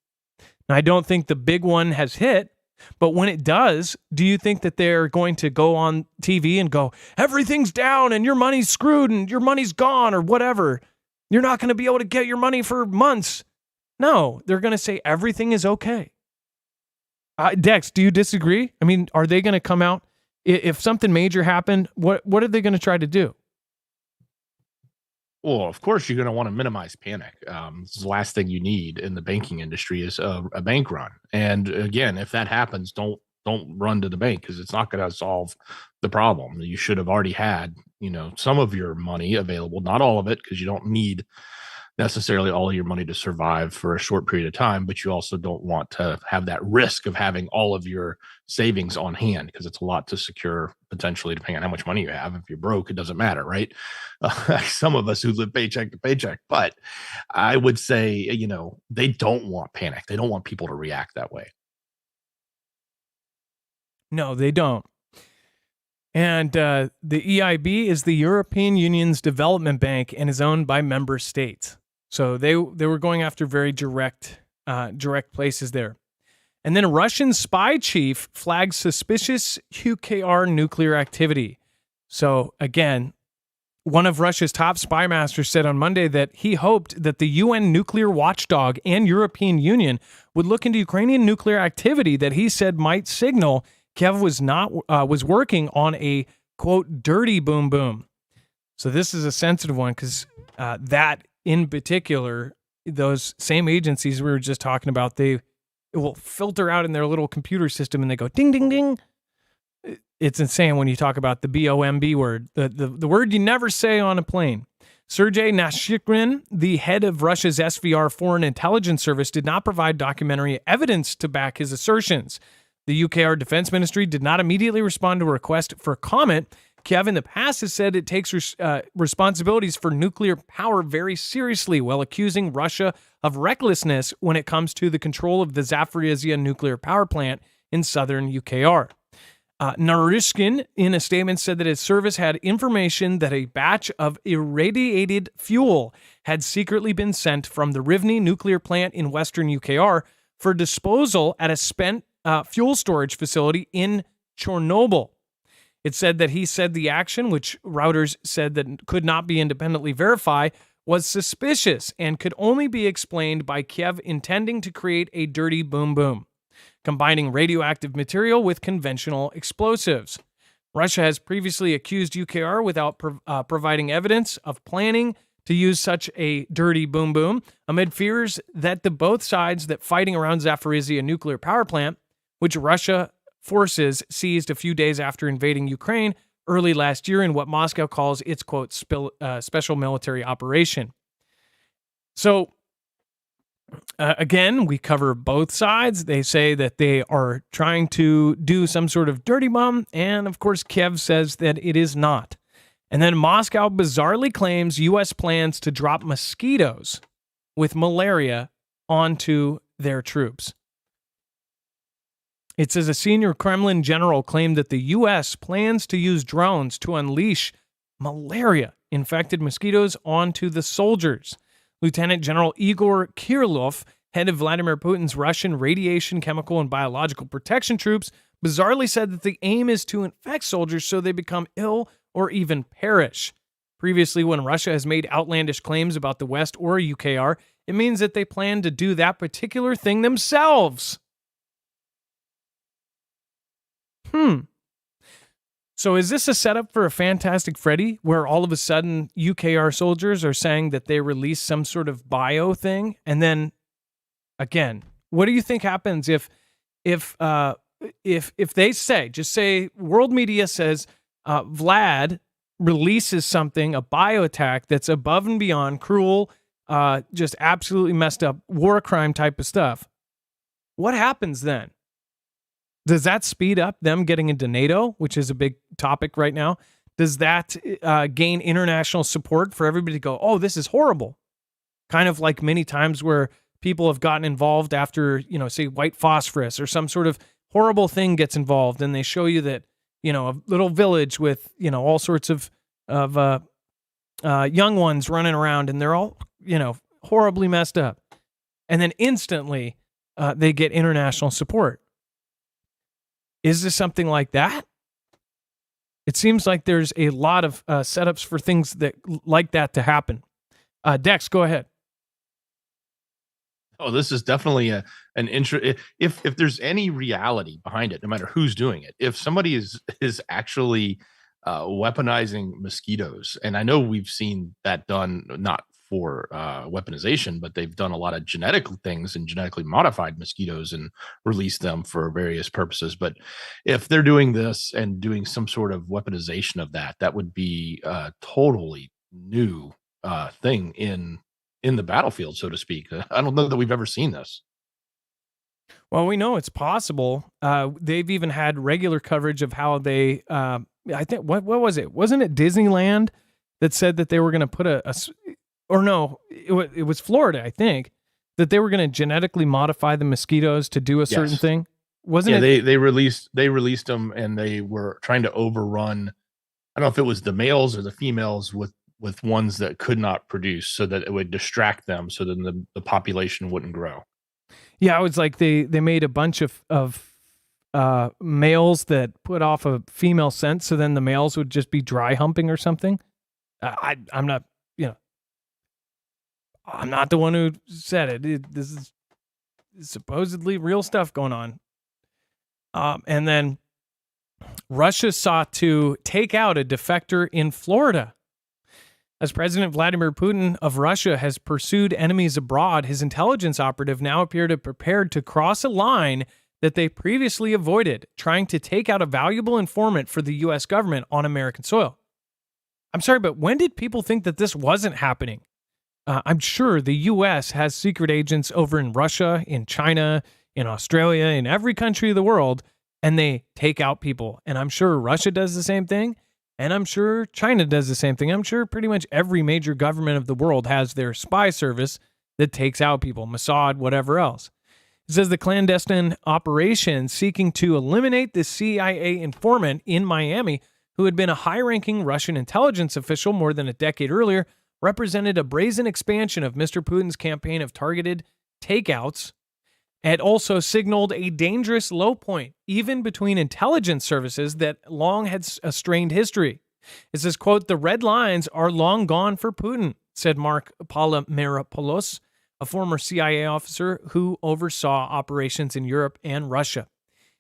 Now, I don't think the big one has hit. But when it does, do you think that they're going to go on TV and go, everything's down and your money's screwed and your money's gone or whatever? You're not going to be able to get your money for months. No, they're going to say everything is okay. Dex, do you disagree? I mean, are they going to come out? If something major happened, what are they going to try to do? Well, of course, you're going to want to minimize panic. This is the last thing you need in the banking industry is a bank run. And again, if that happens, don't run to the bank, because it's not going to solve the problem. You should have already had, some of your money available, not all of it, because you don't need necessarily all of your money to survive for a short period of time, but you also don't want to have that risk of having all of your savings on hand, because it's a lot to secure, potentially, depending on how much money you have. If you're broke, it doesn't matter, right? Some of us who live paycheck to paycheck, but I would say, they don't want panic. They don't want people to react that way. No, they don't. And the EIB is the European Union's development bank and is owned by member states. So they were going after very direct places there. And then a Russian spy chief flags suspicious UKR nuclear activity. So again, one of Russia's top spy masters said on Monday that he hoped that the UN nuclear watchdog and European Union would look into Ukrainian nuclear activity that he said might signal Kiev was working on a, quote, dirty boom boom. So this is a sensitive one because that in particular, those same agencies we were just talking about, it will filter out in their little computer system and they go ding, ding, ding. It's insane when you talk about the BOMB word, the word you never say on a plane. Sergei Nashikrin, the head of Russia's SVR Foreign Intelligence Service, did not provide documentary evidence to back his assertions. The UKR Defense Ministry did not immediately respond to a request for comment. Kiev in the past has said it takes responsibilities for nuclear power very seriously, while accusing Russia of recklessness when it comes to the control of the Zaporizhzhia nuclear power plant in southern UKR. Naryshkin, in a statement, said that his service had information that a batch of irradiated fuel had secretly been sent from the Rivne nuclear plant in western UKR for disposal at a spent fuel storage facility in Chernobyl. It said that he said the action, which Reuters said that could not be independently verified, was suspicious and could only be explained by Kiev intending to create a dirty boom boom, combining radioactive material with conventional explosives. Russia has previously accused UKR without providing evidence of planning to use such a dirty boom boom, amid fears that the both sides that fighting around Zaporizhzhia nuclear power plant, which Russia forces seized a few days after invading Ukraine early last year in what Moscow calls its, quote, special military operation. So, again, we cover both sides. They say that they are trying to do some sort of dirty bomb, and of course, Kiev says that it is not. And then Moscow bizarrely claims U.S. plans to drop mosquitoes with malaria onto their troops. It says a senior Kremlin general claimed that the U.S. plans to use drones to unleash malaria-infected mosquitoes onto the soldiers. Lieutenant General Igor Kirillov, head of Vladimir Putin's Russian radiation, chemical, and biological protection troops, bizarrely said that the aim is to infect soldiers so they become ill or even perish. Previously, when Russia has made outlandish claims about the West or UKR, it means that they plan to do that particular thing themselves. So is this a setup for a Fantastic Freddy where all of a sudden UKR soldiers are saying that they release some sort of bio thing? And then again, what do you think happens if they say world media says Vlad releases something, a bio attack that's above and beyond cruel, just absolutely messed up war crime type of stuff? What happens then? Does that speed up them getting into NATO, which is a big topic right now? Does that gain international support for everybody to go, oh, this is horrible? Kind of like many times where people have gotten involved after, say white phosphorus or some sort of horrible thing gets involved, and they show you that, a little village with, all sorts of young ones running around, and they're all, horribly messed up. And then instantly they get international support. Is this something like that? It seems like there's a lot of setups for things like that to happen. Dex, go ahead. Oh, this is definitely an interest. If there's any reality behind it, no matter who's doing it, if somebody is actually weaponizing mosquitoes, and I know we've seen that done not for weaponization, but they've done a lot of genetic things and genetically modified mosquitoes and released them for various purposes. But if they're doing this and doing some sort of weaponization of that would be a totally new thing in the battlefield, so to speak. I don't know that we've ever seen this. Well, we know it's possible. They've even had regular coverage of how they, I think, what was it? Wasn't it Disneyland that said that they were going to put it was Florida, I think, that they were going to genetically modify the mosquitoes to do a certain thing. Wasn't it? They released them, and they were trying to overrun. I don't know if it was the males or the females with ones that could not produce, so that it would distract them, so then the population wouldn't grow. Yeah, it was like they made a bunch of males that put off a female scent, so then the males would just be dry humping or something. I'm not, I'm not the one who said it. This is supposedly real stuff going on. And then Russia sought to take out a defector in Florida. As President Vladimir Putin of Russia has pursued enemies abroad, his intelligence operative now appear to prepared to cross a line that they previously avoided, trying to take out a valuable informant for the U.S. government on American soil. I'm sorry, but when did people think that this wasn't happening? I'm sure the U.S. has secret agents over in Russia, in China, in Australia, in every country of the world, and they take out people. And I'm sure Russia does the same thing. And I'm sure China does the same thing. I'm sure pretty much every major government of the world has their spy service that takes out people, Mossad, whatever else. It says the clandestine operation seeking to eliminate the CIA informant in Miami, who had been a high-ranking Russian intelligence official more than a decade earlier, represented a brazen expansion of Mr. Putin's campaign of targeted takeouts. It also signaled a dangerous low point, even between intelligence services that long had a strained history. It says, quote, "The red lines are long gone for Putin," said Mark Palameropoulos, a former CIA officer who oversaw operations in Europe and Russia.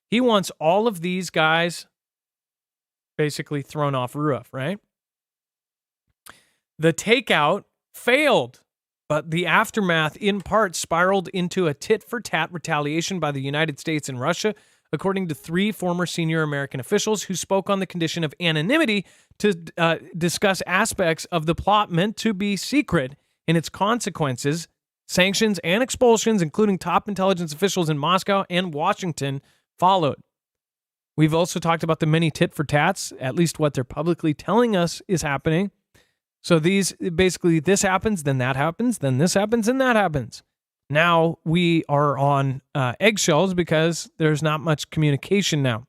He wants all of these guys basically thrown off roof, right? The takeout failed, but the aftermath in part spiraled into a tit-for-tat retaliation by the United States and Russia, according to 3 former senior American officials who spoke on the condition of anonymity to discuss aspects of the plot meant to be secret in its consequences. Sanctions and expulsions, including top intelligence officials in Moscow and Washington, followed. We've also talked about the many tit-for-tats, at least what they're publicly telling us is happening. So these, basically, this happens, then that happens, then this happens, and that happens. Now we are on eggshells because there's not much communication now.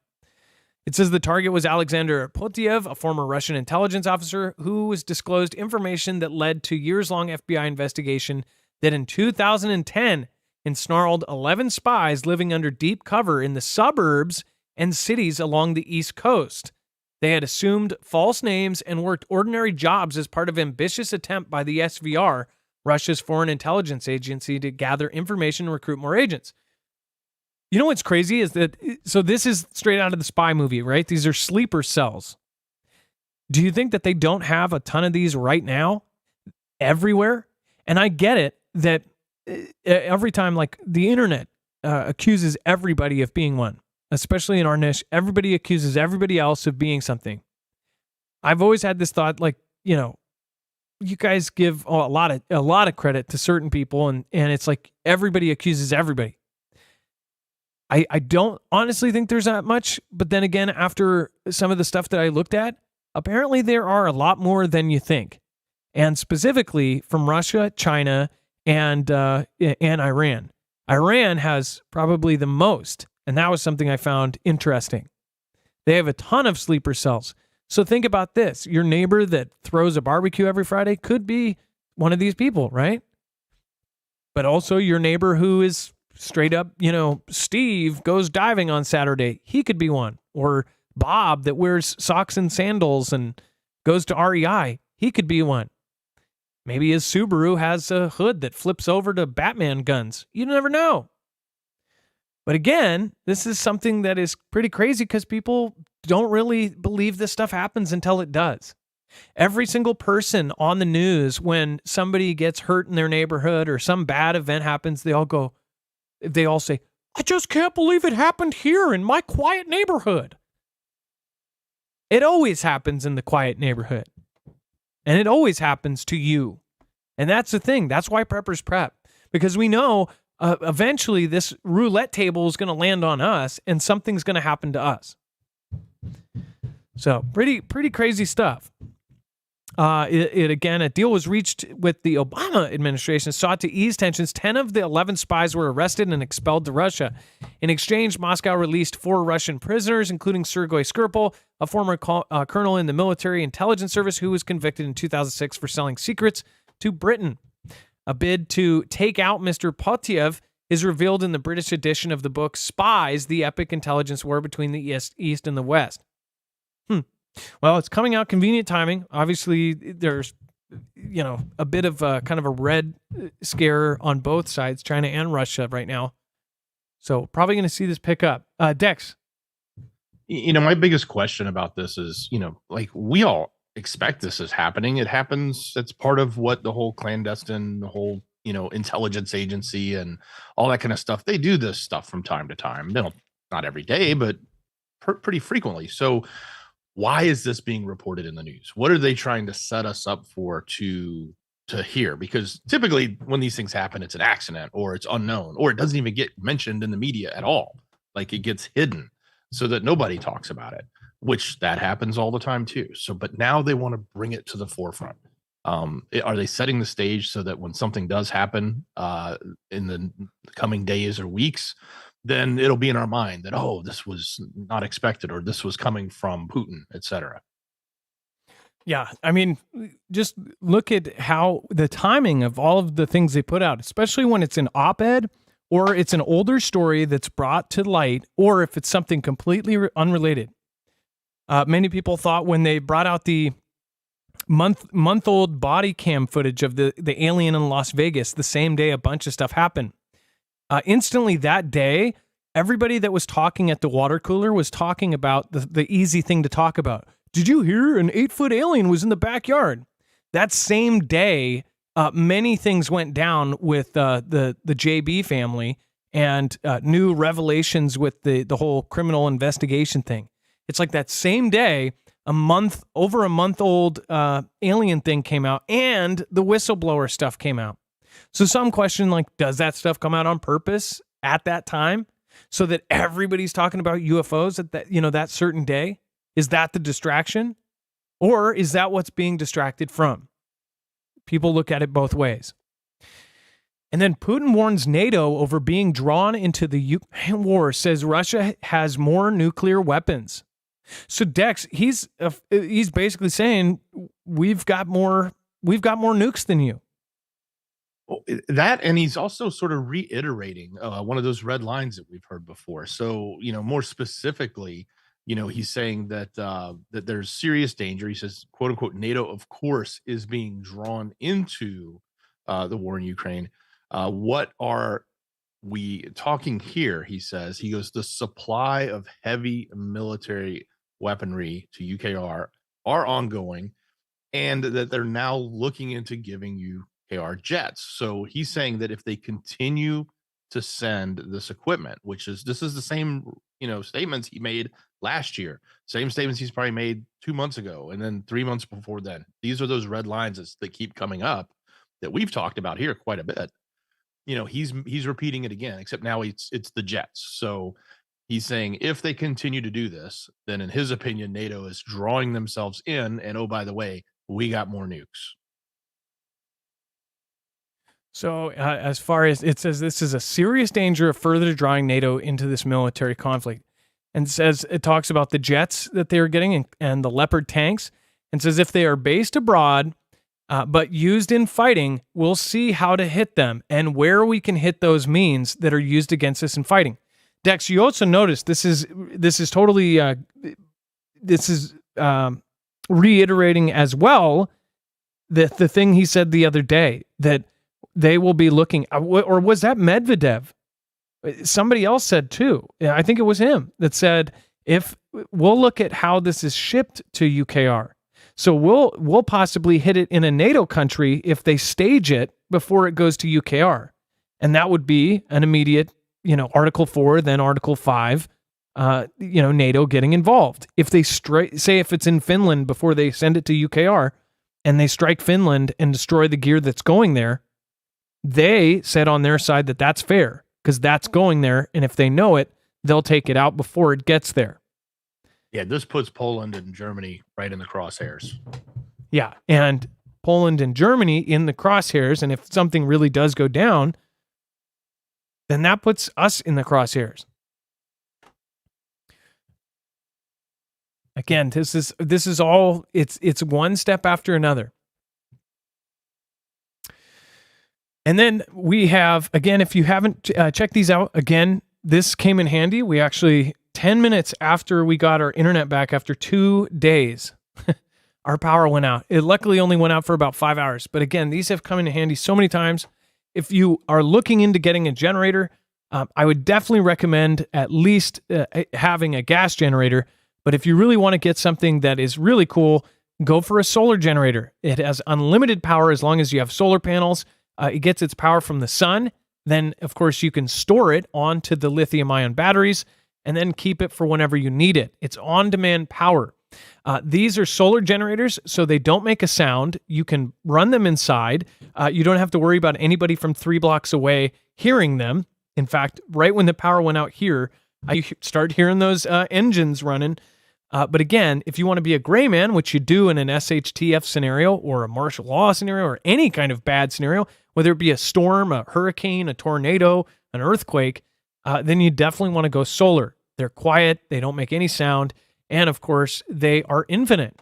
It says the target was Alexander Potiev, a former Russian intelligence officer who was disclosed information that led to years-long FBI investigation that in 2010 ensnarled 11 spies living under deep cover in the suburbs and cities along the East Coast. They had assumed false names and worked ordinary jobs as part of an ambitious attempt by the SVR, Russia's foreign intelligence agency, to gather information and recruit more agents. You know what's crazy is that, so this is straight out of the spy movie, right? These are sleeper cells. Do you think that they don't have a ton of these right now everywhere? And I get it that every time, like, the internet accuses everybody of being one. Especially in our niche, everybody accuses everybody else of being something. I've always had this thought, like, you guys give a lot of credit to certain people, and it's like everybody accuses everybody. I don't honestly think there's that much, but then again, after some of the stuff that I looked at, apparently there are a lot more than you think, and specifically from Russia, China, and Iran. Iran has probably the most. And that was something I found interesting. They have a ton of sleeper cells. So think about this. Your neighbor that throws a barbecue every Friday could be one of these people, right? But also your neighbor who is straight up, Steve goes diving on Saturday. He could be one. Or Bob that wears socks and sandals and goes to REI. He could be one. Maybe his Subaru has a hood that flips over to Batman guns. You never know. But again, this is something that is pretty crazy because people don't really believe this stuff happens until it does. Every single person on the news, when somebody gets hurt in their neighborhood or some bad event happens, they all say, "I just can't believe it happened here in my quiet neighborhood." It always happens in the quiet neighborhood. And it always happens to you. And that's the thing. That's why preppers prep. Because we know eventually this roulette table is going to land on us and something's going to happen to us. So pretty crazy stuff. A deal was reached with the Obama administration sought to ease tensions. 10 of the 11 spies were arrested and expelled to Russia. In exchange, Moscow released 4 Russian prisoners, including Sergei Skripal, a former colonel in the military intelligence service who was convicted in 2006 for selling secrets to Britain. A bid to take out Mr. Potiev is revealed in the British edition of the book Spies, the Epic Intelligence War Between the East and the West. Well, it's coming out convenient timing. Obviously, there's a bit of kind of a red scare on both sides, China and Russia right now. So probably going to see this pick up. Dex. My biggest question about this is, like we all expect this is happening. It happens. It's part of what the whole clandestine, the whole, intelligence agency and all that kind of stuff. They do this stuff from time to time. They don't, not every day, but pretty frequently. So why is this being reported in the news? What are they trying to set us up for to hear? Because typically when these things happen, it's an accident or it's unknown or it doesn't even get mentioned in the media at all. Like it gets hidden so that nobody talks about it, which that happens all the time too. So, but now they want to bring it to the forefront. Are they setting the stage so that when something does happen in the coming days or weeks, then it'll be in our mind that, oh, this was not expected or this was coming from Putin, etc. Yeah, I mean, just look at how the timing of all of the things they put out, especially when it's an op-ed or it's an older story that's brought to light, or if it's something completely unrelated. Many people thought when they brought out the month-old body cam footage of the alien in Las Vegas, the same day a bunch of stuff happened. Instantly that day, everybody that was talking at the water cooler was talking about the easy thing to talk about. Did you hear an 8-foot alien was in the backyard? That same day, many things went down with the JB family and new revelations with the whole criminal investigation thing. It's like that same day, over a month old alien thing came out and the whistleblower stuff came out. So some question like, does that stuff come out on purpose at that time so that everybody's talking about UFOs at that certain day? Is that the distraction? Or is that what's being distracted from? People look at it both ways. And then Putin warns NATO over being drawn into the Ukraine war, says Russia has more nuclear weapons. So Dex, he's basically saying we've got more nukes than you. That, and he's also sort of reiterating one of those red lines that we've heard before. So, more specifically, he's saying that that there's serious danger. He says, "quote unquote," NATO, of course, is being drawn into the war in Ukraine. What are we talking here? He says. He goes, the supply of heavy military weaponry to UKR are ongoing, and that they're now looking into giving UKR jets. So he's saying that if they continue to send this equipment, this is the same, statements he made last year, same statements he's probably made 2 months ago, and then 3 months before then. These are those red lines that keep coming up that we've talked about here quite a bit. He's repeating it again, except now it's the jets. So he's saying if they continue to do this, then in his opinion, NATO is drawing themselves in. And oh, by the way, we got more nukes. So as far as it says, this is a serious danger of further drawing NATO into this military conflict. And it talks about the jets that they are getting and the Leopard tanks. And says if they are based abroad, but used in fighting, we'll see how to hit them and where we can hit those means that are used against us in fighting. Dex, you also notice this is totally reiterating as well the thing he said the other day that they will be looking, or was that Medvedev? Somebody else said too. I think it was him that said if we'll look at how this is shipped to UKR. So we'll possibly hit it in a NATO country if they stage it before it goes to UKR. And that would be an immediate, Article 4, then Article 5, NATO getting involved. If they say if it's in Finland before they send it to UKR and they strike Finland and destroy the gear that's going there, they said on their side that that's fair because that's going there. And if they know it, they'll take it out before it gets there. Yeah, this puts Poland and Germany right in the crosshairs. Yeah, and Poland and Germany in the crosshairs. And if something really does go down, then that puts us in the crosshairs. Again, this is all it's one step after another. And then we have, again, if you haven't checked these out, again, this came in handy. We actually, 10 minutes after we got our internet back, after 2 days, our power went out. It luckily only went out for about 5 hours. But again, these have come in handy so many times. If you are looking into getting a generator, I would definitely recommend at least having a gas generator. But if you really want to get something that is really cool, go for a solar generator. It has unlimited power as long as you have solar panels. It gets its power from the sun. Then, of course, you can store it onto the lithium-ion batteries and then keep it for whenever you need it. It's on-demand power. These are solar generators, so they don't make a sound. You can run them inside. You don't have to worry about anybody from 3 blocks away hearing them. In fact, right when the power went out here, you start hearing those engines running. But again, if you want to be a gray man, which you do in an SHTF scenario or a martial law scenario or any kind of bad scenario, whether it be a storm, a hurricane, a tornado, an earthquake, then you definitely want to go solar. They're quiet. They don't make any sound. And of course, they are infinite.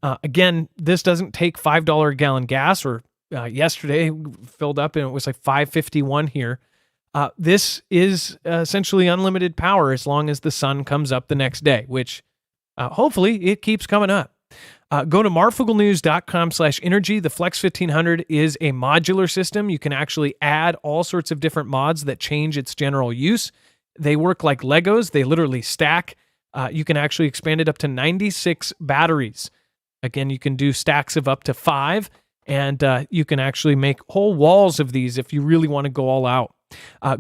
Again, this doesn't take $5 a gallon gas, or yesterday filled up and it was like $5.51 here. This is essentially unlimited power as long as the sun comes up the next day, which hopefully it keeps coming up. Go to marfooglenews.com/energy. The Flex 1500 is a modular system. You can actually add all sorts of different mods that change its general use. They work like Legos. They literally stack. You can actually expand it up to 96 batteries. Again, you can do stacks of up to 5, and you can actually make whole walls of these if you really want to go all out.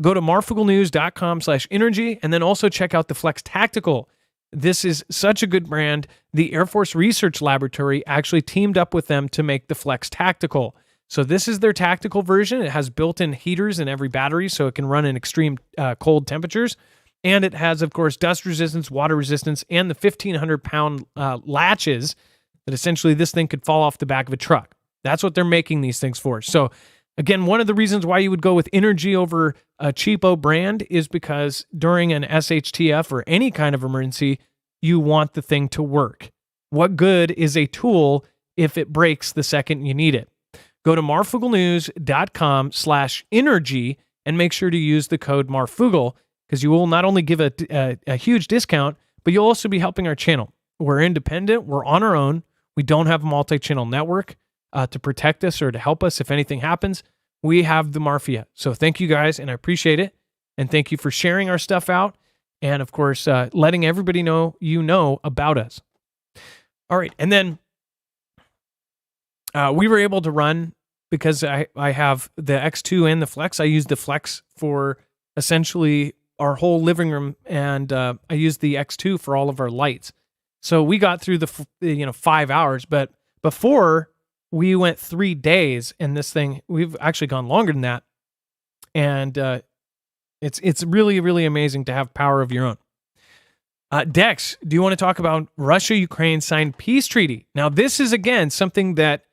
Go to marfooglenews.com/energy, and then also check out the Flex Tactical. This is such a good brand. The Air Force Research Laboratory actually teamed up with them to make the Flex Tactical. So this is their tactical version. It has built-in heaters in every battery, so it can run in extreme cold temperatures. And it has, of course, dust resistance, water resistance, and the 1,500-pound latches that essentially this thing could fall off the back of a truck. That's what they're making these things for. So again, one of the reasons why you would go with Energy over a cheapo brand is because during an SHTF or any kind of emergency, you want the thing to work. What good is a tool if it breaks the second you need it? Go to marfooglenews.com/energy and make sure to use the code Marfoogle, because you will not only give a huge discount, but you'll also be helping our channel. We're independent. We're on our own. We don't have a multi-channel network to protect us or to help us if anything happens. We have the Marfia. So thank you guys, and I appreciate it. And thank you for sharing our stuff out. And of course, letting everybody know about us. All right. And then we were able to run, because I have the X2 and the Flex. I use the Flex for essentially our whole living room, and I use the X2 for all of our lights. So we got through the 5 hours, but before we went 3 days, and this thing, we've actually gone longer than that. And it's really, really amazing to have power of your own. Dex, do you want to talk about Russia-Ukraine signed peace treaty? Now, this is, again, something that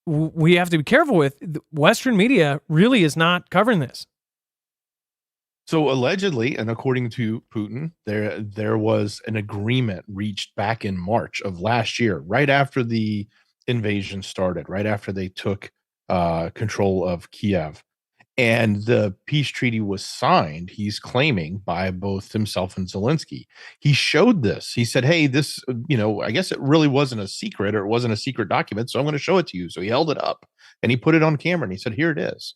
we have to be careful with. Western media really is not covering this. So allegedly, and according to Putin, there was an agreement reached back in March of last year, right after the invasion started, right after they took control of Kiev. And the peace treaty was signed, he's claiming, by both himself and Zelensky. He showed this. He said, hey, this, I guess it really wasn't a secret, or it wasn't a secret document, so I'm going to show it to you. So he held it up and he put it on camera and he said, here it is.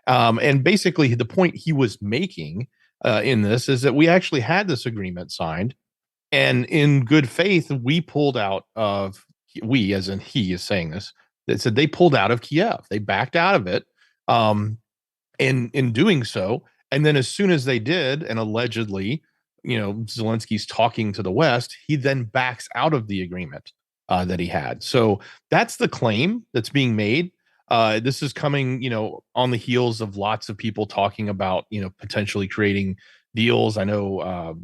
And basically the point he was making in this is that we actually had this agreement signed, and in good faith, we pulled out of, we, as in he is saying this, that said they pulled out of Kiev. They backed out of it. In doing so, and then as soon as they did, and allegedly, Zelensky's talking to the West, he then backs out of the agreement that he had. So that's the claim that's being made. This is coming, on the heels of lots of people talking about, potentially creating deals. I know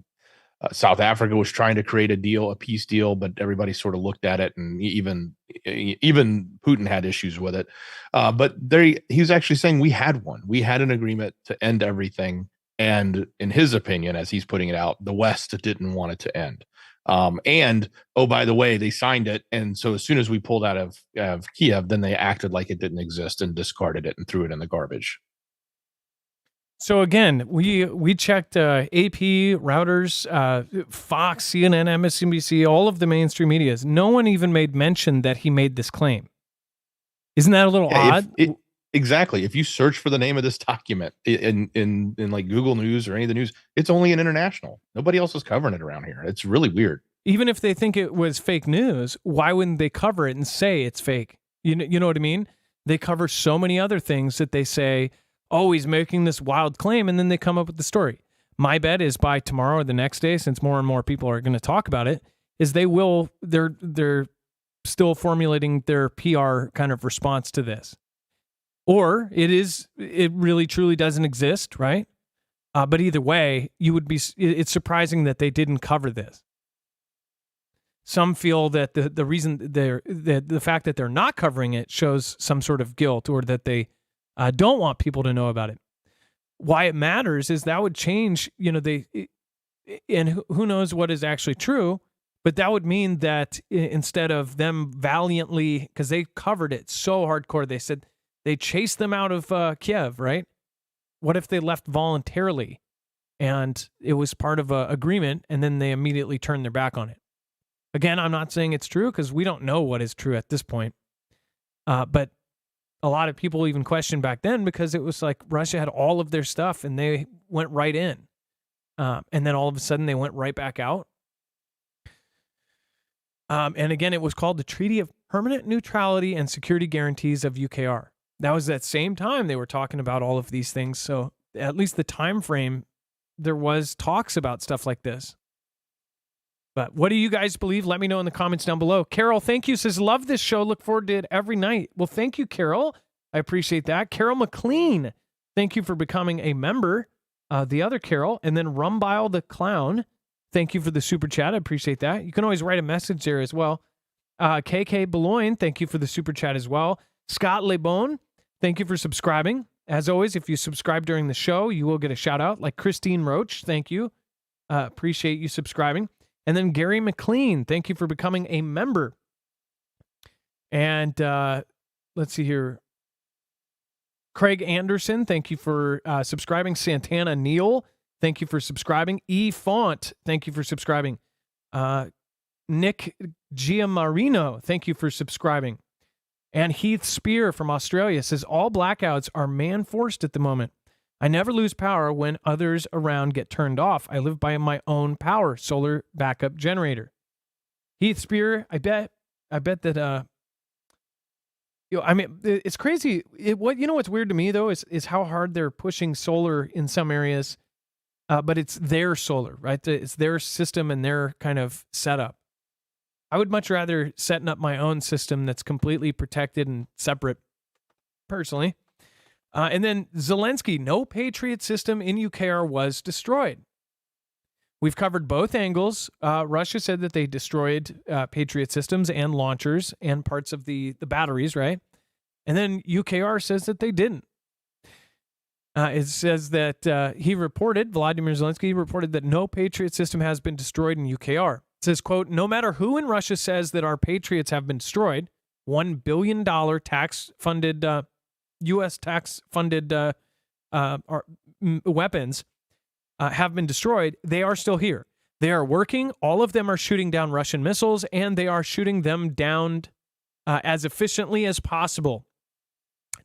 South Africa was trying to create a peace deal, but everybody sort of looked at it, and even Putin had issues with it. But he was actually saying we had one. We had an agreement to end everything, And in his opinion, as he's putting it out, the West didn't want it to end. And oh, by the way, they signed it, and so as soon as we pulled out of Kiev, then they acted like it didn't exist and discarded it and threw it in the garbage. So again, we checked AP, Reuters, Fox, CNN, MSNBC, all of the mainstream medias. No one even made mention that he made this claim. Isn't that a little odd? Exactly. If you search for the name of this document in like Google News or any of the news, it's only an international. Nobody else is covering it around here. It's really weird. Even if they think it was fake news, why wouldn't they cover it and say it's fake? You know what I mean? They cover so many other things that they say, oh, he's making this wild claim, and then they come up with the story. My bet is by tomorrow or the next day, since more and more people are going to talk about it, is they're still formulating their PR kind of response to this. Or it really truly doesn't exist, right? But either way, it's surprising that they didn't cover this. Some feel that the reason the fact that they're not covering it shows some sort of guilt, or that they don't want people to know about it. Why it matters is that would change, and who knows what is actually true, but that would mean that instead of them valiantly, because they covered it so hardcore, they said they chased them out of Kiev, right? What if they left voluntarily and it was part of an agreement, and then they immediately turned their back on it? Again, I'm not saying it's true, because we don't know what is true at this point. But a lot of people even questioned back then, because it was like Russia had all of their stuff and they went right in. And then all of a sudden they went right back out. And again, it was called the Treaty of Permanent Neutrality and Security Guarantees of UKR. That was that same time they were talking about all of these things. So at least the time frame, there was talks about stuff like this. But what do you guys believe? Let me know in the comments down below. Carol, thank you. Says, love this show. Look forward to it every night. Well, thank you, Carol. I appreciate that. Carol McLean, thank you for becoming a member. The other Carol. And then Rumbile the Clown, thank you for the super chat. I appreciate that. You can always write a message there as well. KK Beloin, thank you for the super chat as well. Scott LeBone, thank you for subscribing. As always, if you subscribe during the show, you will get a shout out. Like Christine Roach, thank you. Appreciate you subscribing. And then Gary McLean, thank you for becoming a member. And let's see here. Craig Anderson, thank you for subscribing. Santana Neal, thank you for subscribing. E. Font, thank you for subscribing. Nick Giamarino, thank you for subscribing. And Heath Spear from Australia says, all blackouts are man-forced at the moment. I never lose power when others around get turned off. I live by my own power, solar backup generator. Heath Spear, I bet that it's crazy. What's weird to me though is how hard they're pushing solar in some areas, but it's their solar, right? It's their system and their kind of setup. I would much rather setting up my own system that's completely protected and separate, personally. And then Zelensky, no Patriot system in UKR was destroyed. We've covered both angles. Russia said that they destroyed Patriot systems and launchers and parts of the batteries, right? And then UKR says that they didn't. It says that Vladimir Zelensky reported that no Patriot system has been destroyed in UKR. It says, quote, no matter who in Russia says that our Patriots have been destroyed, $1 billion tax-funded U.S. tax-funded weapons have been destroyed, they are still here. They are working. All of them are shooting down Russian missiles, and they are shooting them down as efficiently as possible.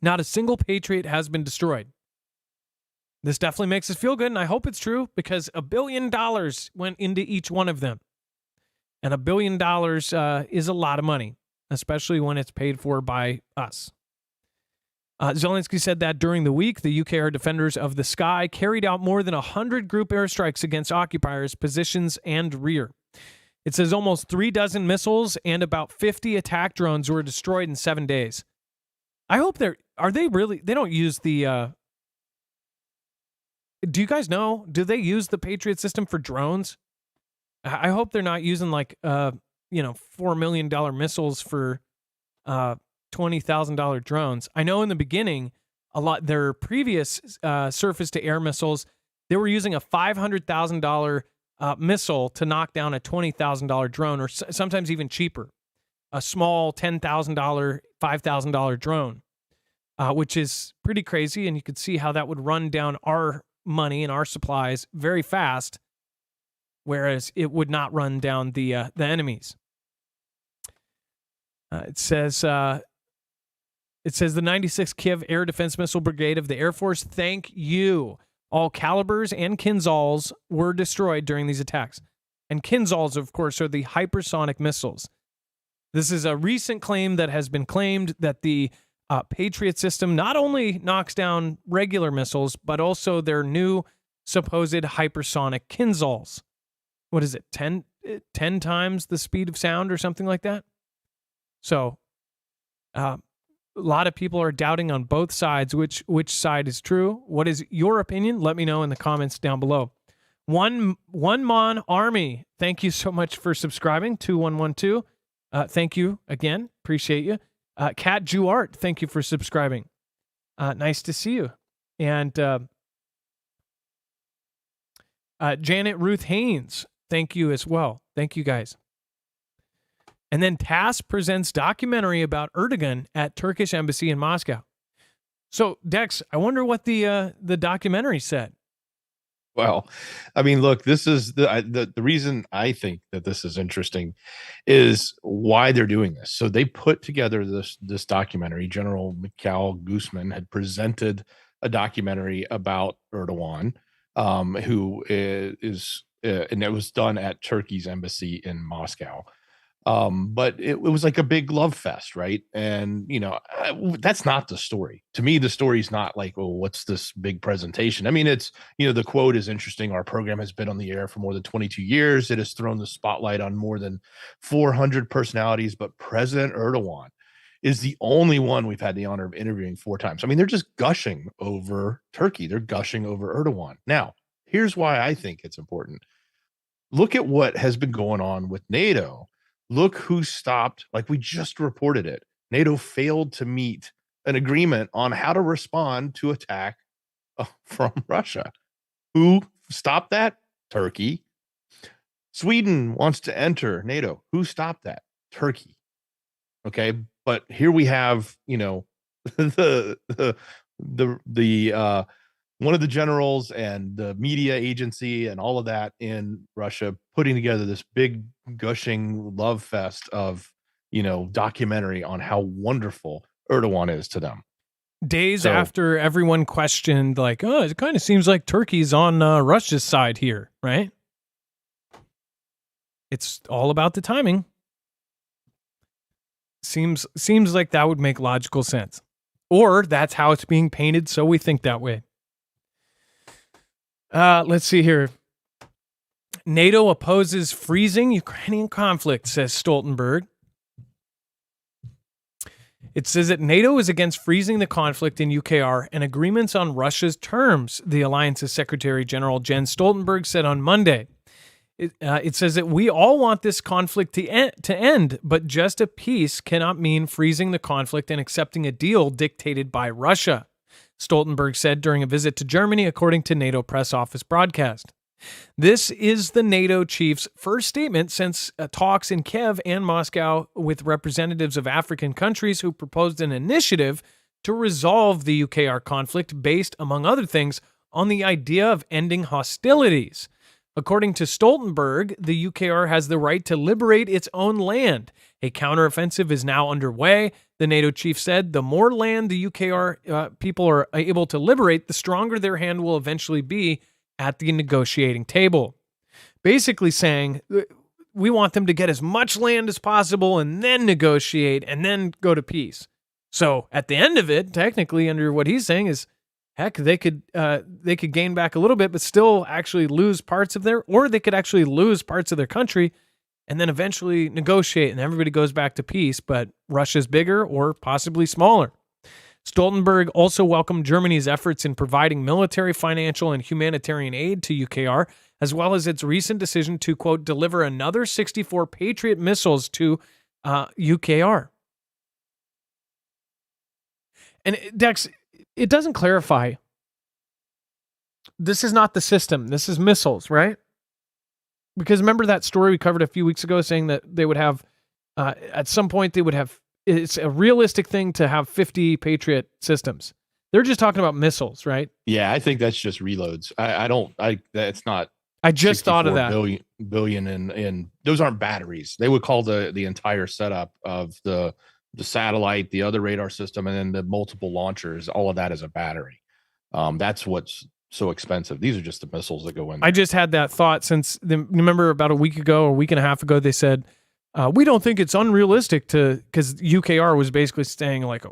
Not a single Patriot has been destroyed. This definitely makes us feel good, and I hope it's true, because $1 billion went into each one of them. And $1 billion is a lot of money, especially when it's paid for by us. Zelensky said that during the week, the UKR Defenders of the Sky carried out more than 100 group airstrikes against occupiers' positions and rear. It says almost 36 missiles and about 50 attack drones were destroyed in 7 days. I hope they don't use the, do you guys know, do they use the Patriot system for drones? I hope they're not using $4 million missiles for, $20,000 drones. I know in the beginning, their previous surface-to-air missiles, They were using a $500,000 missile to knock down a $20,000 drone, or sometimes even cheaper, a small $10,000, $5,000 drone, which is pretty crazy. And you could see how that would run down our money and our supplies very fast, whereas it would not run down the enemies. It says the 96th Kiev Air Defense Missile Brigade of the Air Force, thank you. All calibers and Kinzhals were destroyed during these attacks. And Kinzhals, of course, are the hypersonic missiles. This is a recent claim that has been claimed that the Patriot system not only knocks down regular missiles, but also their new supposed hypersonic Kinzhals. What is it, 10 times the speed of sound or something like that? So a lot of people are doubting on both sides which side is true. What is your opinion? Let me know in the comments down below. One Mon Army, thank you so much for subscribing. 2112, thank you again. Appreciate you. Cat Juart, thank you for subscribing. Nice to see you. And Janet Ruth Haynes, thank you as well. Thank you guys. And then TASS presents documentary about Erdogan at Turkish embassy in Moscow. So Dex, I wonder what the documentary said. Well, I mean, look, this is the reason I think that this is interesting is why they're doing this. So they put together this documentary. General Mikhail Guzman had presented a documentary about Erdogan, who is and it was done at Turkey's embassy in Moscow. But it was like a big love fest, right? And, that's not the story. To me, the story's not like, oh, what's this big presentation? I mean, it's, the quote is interesting. Our program has been on the air for more than 22 years. It has thrown the spotlight on more than 400 personalities, but President Erdogan is the only one we've had the honor of interviewing 4 times. I mean, they're just gushing over Turkey. They're gushing over Erdogan. Now, here's why I think it's important. Look at what has been going on with NATO. Look who stopped, like we just reported it. NATO failed to meet an agreement on how to respond to attack from Russia. Who stopped that? Turkey. Sweden wants to enter NATO. Who stopped that? Turkey. Okay, but here we have, the one of the generals and the media agency and all of that in Russia putting together this big gushing love fest of, documentary on how wonderful Erdogan is to them. Days after everyone questioned, like, oh, it kind of seems like Turkey's on Russia's side here, right? It's all about the timing. Seems like that would make logical sense. Or that's how it's being painted, so we think that way. Let's see here. NATO opposes freezing Ukrainian conflict, says Stoltenberg. It says that NATO is against freezing the conflict in UKR and agreements on Russia's terms, the alliance's Secretary General Jens Stoltenberg said on Monday. It says that we all want this conflict to end, but just a peace cannot mean freezing the conflict and accepting a deal dictated by Russia, Stoltenberg said during a visit to Germany, according to NATO press office broadcast. This is the NATO chief's first statement since talks in Kiev and Moscow with representatives of African countries who proposed an initiative to resolve the UKR conflict based, among other things, on the idea of ending hostilities. According to Stoltenberg, the UKR has the right to liberate its own land. A counteroffensive is now underway. The NATO chief said the more land the UKR people are able to liberate, the stronger their hand will eventually be at the negotiating table. Basically saying, we want them to get as much land as possible and then negotiate and then go to peace. So at the end of it, technically, under what he's saying is, heck, they could gain back a little bit, but still actually lose parts of or they could actually lose parts of their country and then eventually negotiate and everybody goes back to peace, but Russia's bigger or possibly smaller. Stoltenberg also welcomed Germany's efforts in providing military, financial, and humanitarian aid to UKR, as well as its recent decision to, quote, deliver another 64 Patriot missiles to UKR. And Dex, it doesn't clarify This is not the system. This is missiles, right? Because remember that story we covered a few weeks ago saying that they would have, at some point, they would have, it's a realistic thing to have 50 Patriot systems. They're just talking about missiles, right? Yeah, I think that's just reloads. That's not. I just thought of that. Billion and those aren't batteries. They would call the entire setup of the satellite, the other radar system, and then the multiple launchers. All of that is a battery. That's what's so expensive. These are just the missiles that go in there. I just had that thought remember about a week ago or a week and a half ago, they said, we don't think it's unrealistic because UKR was basically saying like,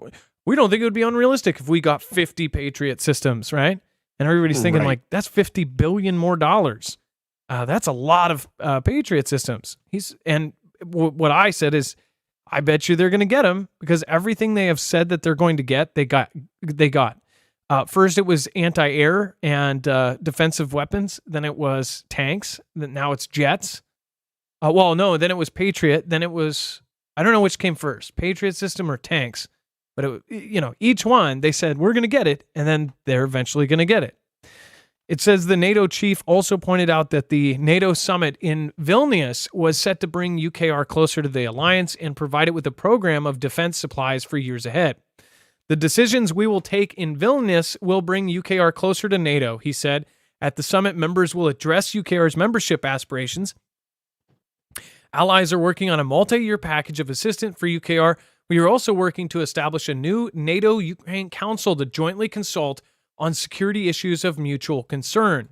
we don't think it would be unrealistic if we got 50 Patriot systems, right? And everybody's thinking like, that's $50 billion more dollars. That's a lot of Patriot systems. What I said is, I bet you they're going to get them because everything they have said that they're going to get, they got. First, it was anti-air and defensive weapons. Then it was tanks. Now it's jets. Then it was Patriot. Then it was, I don't know which came first, Patriot system or tanks. But, each one, they said, we're going to get it. And then they're eventually going to get it. It says the NATO chief also pointed out that the NATO summit in Vilnius was set to bring UKR closer to the alliance and provide it with a program of defense supplies for years ahead. The decisions we will take in Vilnius will bring UKR closer to NATO, he said. At the summit, members will address UKR's membership aspirations. Allies are working on a multi-year package of assistance for UKR. We are also working to establish a new NATO-Ukraine Council to jointly consult on security issues of mutual concern.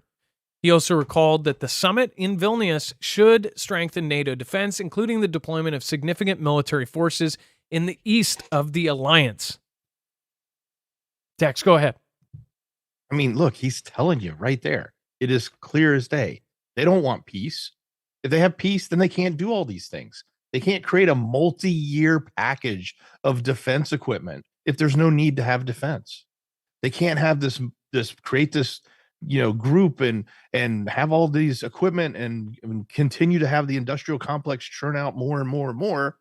He also recalled that the summit in Vilnius should strengthen NATO defense, including the deployment of significant military forces in the east of the alliance. Dex, go ahead. I mean, look, he's telling you right there. It is clear as day. They don't want peace. If they have peace, then they can't do all these things. They can't create a multi-year package of defense equipment if there's no need to have defense. They can't have this create this, group and have all these equipment and continue to have the industrial complex churn out more and more and more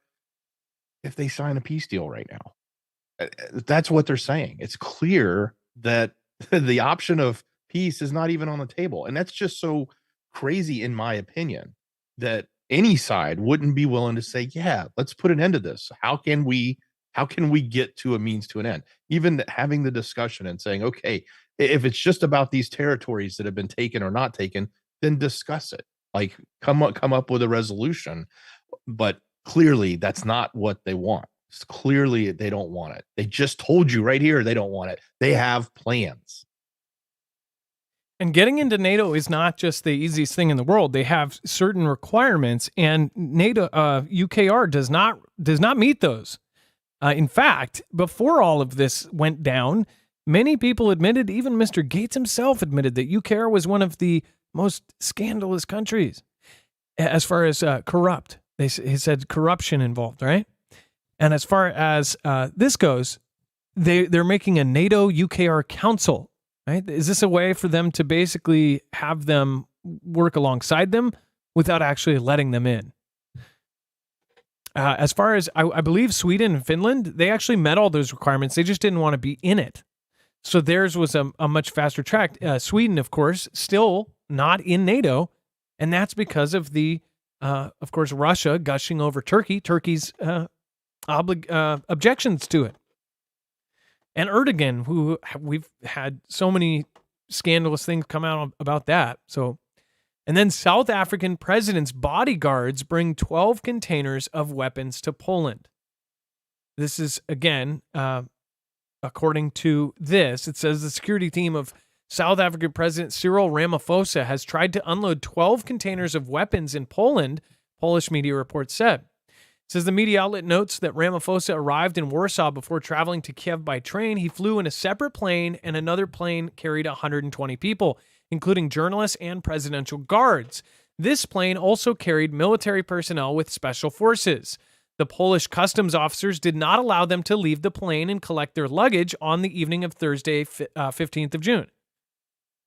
if they sign a peace deal right now. That's what they're saying. It's clear that the option of peace is not even on the table. And that's just so crazy, in my opinion, that any side wouldn't be willing to say, yeah, let's put an end to this. How can we get to a means to an end? Even having the discussion and saying, okay, if it's just about these territories that have been taken or not taken, then discuss it. Like come up with a resolution. But clearly that's not what they want. It's clearly they don't want it. They just told you right here they don't want it. They have plans. And getting into NATO is not just the easiest thing in the world. They have certain requirements, and NATO UKR does not meet those. In fact, before all of this went down, many people admitted, even Mr. Gates himself admitted, that UKR was one of the most scandalous countries as far as corrupt. He said corruption involved, right? And as far as this goes, they're making a NATO UKR council. Right? Is this a way for them to basically have them work alongside them without actually letting them in? As far as I believe Sweden and Finland, they actually met all those requirements. They just didn't want to be in it. So theirs was a much faster track. Sweden, of course, still not in NATO. And that's because of of course, Russia gushing over Turkey's objections to it. And Erdogan, who we've had so many scandalous things come out about that. And then South African president's bodyguards bring 12 containers of weapons to Poland. This is, again, according to this, it says the security team of South African President Cyril Ramaphosa has tried to unload 12 containers of weapons in Poland, Polish media reports said. It says the media outlet notes that Ramaphosa arrived in Warsaw before traveling to Kiev by train. He flew in a separate plane, and another plane carried 120 people, including journalists and presidential guards. This plane also carried military personnel with special forces. The Polish customs officers did not allow them to leave the plane and collect their luggage on the evening of Thursday, 15th of June.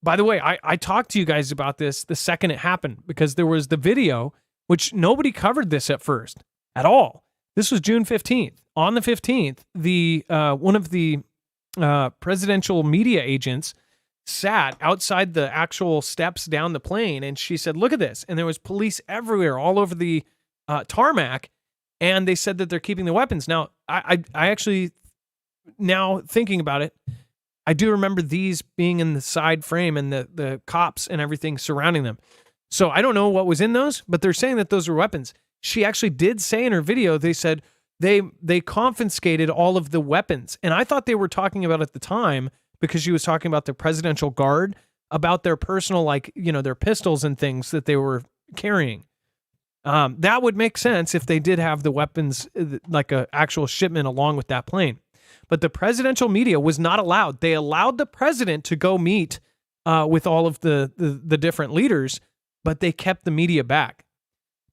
By the way, I talked to you guys about this the second it happened because there was the video, which nobody covered this at first. At all. This was June 15th. On the 15th, one of the presidential media agents sat outside the actual steps down the plane, and she said, "Look at this!" And there was police everywhere, all over the tarmac, and they said that they're keeping the weapons. Now, I actually, now thinking about it, I do remember these being in the side frame and the cops and everything surrounding them. So I don't know what was in those, but they're saying that those were weapons. She actually did say in her video, they said they confiscated all of the weapons. And I thought they were talking about at the time, because she was talking about the presidential guard, about their personal, like, their pistols and things that they were carrying. That would make sense if they did have the weapons, like a actual shipment along with that plane. But the presidential media was not allowed. They allowed the president to go meet with all of the different leaders, but they kept the media back.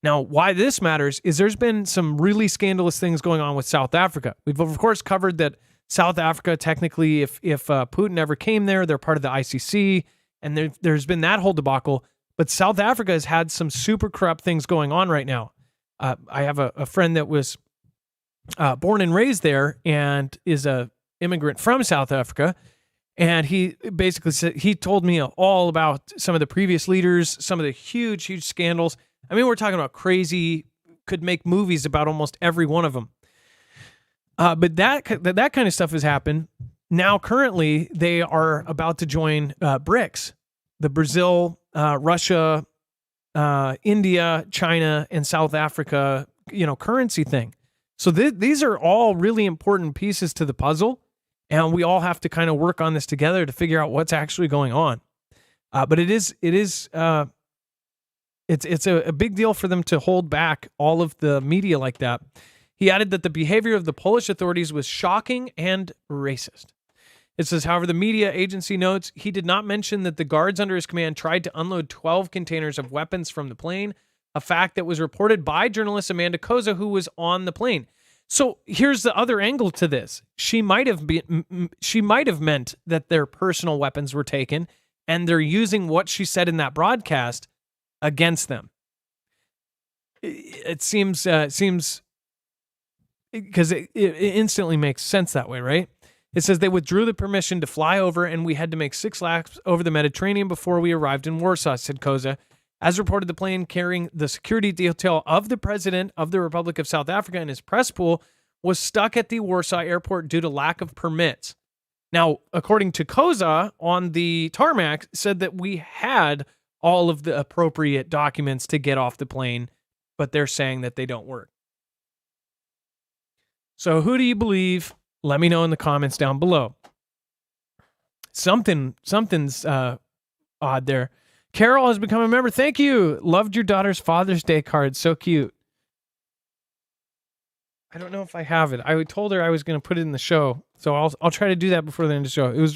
Now, why this matters is there's been some really scandalous things going on with South Africa. We've, of course, covered that South Africa, technically, if Putin ever came there, they're part of the ICC, and there's been that whole debacle. But South Africa has had some super corrupt things going on right now. I have a friend that was born and raised there and is a immigrant from South Africa. And he basically said, he told me all about some of the previous leaders, some of the huge, huge scandals. I mean, we're talking about crazy, could make movies about almost every one of them. But that kind of stuff has happened. Now, currently, they are about to join BRICS, the Brazil, Russia, India, China, and South Africa, currency thing. So these are all really important pieces to the puzzle, and we all have to kind of work on this together to figure out what's actually going on. But it's a big deal for them to hold back all of the media like that. He added that the behavior of the Polish authorities was shocking and racist. It says, however, the media agency notes he did not mention that the guards under his command tried to unload 12 containers of weapons from the plane, a fact that was reported by journalist Amanda Koza, who was on the plane. So here's the other angle to this. She might have meant that their personal weapons were taken, and they're using what she said in that broadcast against them. It seems because it instantly makes sense that way, right? It says they withdrew the permission to fly over, and we had to make 6 laps over the Mediterranean before we arrived in Warsaw, said Koza. As reported, the plane carrying the security detail of the president of the Republic of South Africa and his press pool was stuck at the Warsaw airport due to lack of permits. Now, according to Koza on the tarmac, said that we had all of the appropriate documents to get off the plane, but they're saying that they don't work. So who do you believe? Let me know in the comments down below. Something's odd there. Carol has become a member. Thank you. Loved your daughter's Father's Day card. So cute. I don't know if I have it. I told her I was going to put it in the show, so I'll try to do that before the end of the show.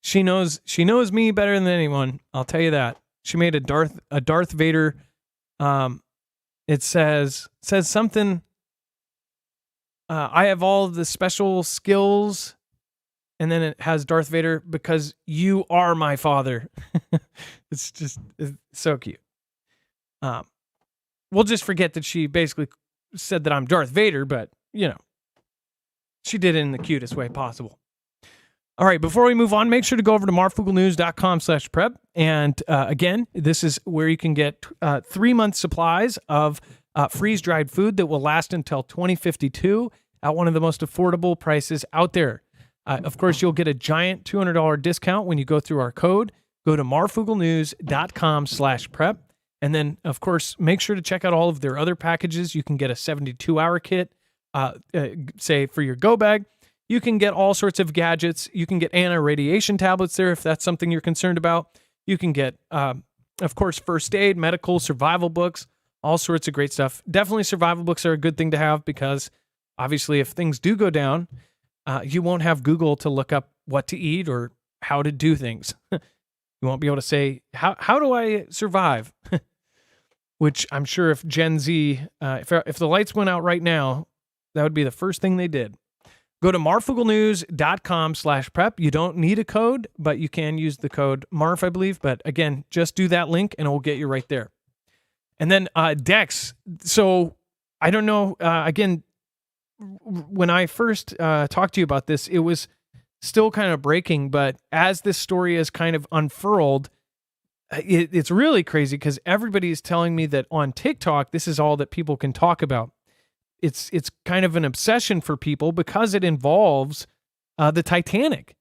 She knows me better than anyone. I'll tell you that. She made a Darth Vader. It says something. I have all the special skills, and then it has Darth Vader because you are my father. It's so cute. We'll just forget that she basically said that I'm Darth Vader, but she did it in the cutest way possible. All right, before we move on, make sure to go over to marfooglenews.com/prep. And again, this is where you can get 3 month supplies of freeze-dried food that will last until 2052 at one of the most affordable prices out there. Of course, you'll get a giant $200 discount when you go through our code. Go to marfooglenews.com/prep. And then, of course, make sure to check out all of their other packages. You can get a 72-hour kit, say, for your go bag. You can get all sorts of gadgets. You can get anti-radiation tablets there if that's something you're concerned about. You can get, of course, first aid, medical, survival books, all sorts of great stuff. Definitely survival books are a good thing to have because, obviously, if things do go down, you won't have Google to look up what to eat or how to do things. You won't be able to say, how do I survive? Which I'm sure if Gen Z, if the lights went out right now, that would be the first thing they did. Go to marfooglenews.com/prep. You don't need a code, but you can use the code MARF, I believe. But again, just do that link and it will get you right there. And then Dex. So I don't know, again, when I first talked to you about this, it was still kind of breaking, but as this story is kind of unfurled, it's really crazy because everybody is telling me that on TikTok, this is all that people can talk about. It's kind of an obsession for people because it involves the Titanic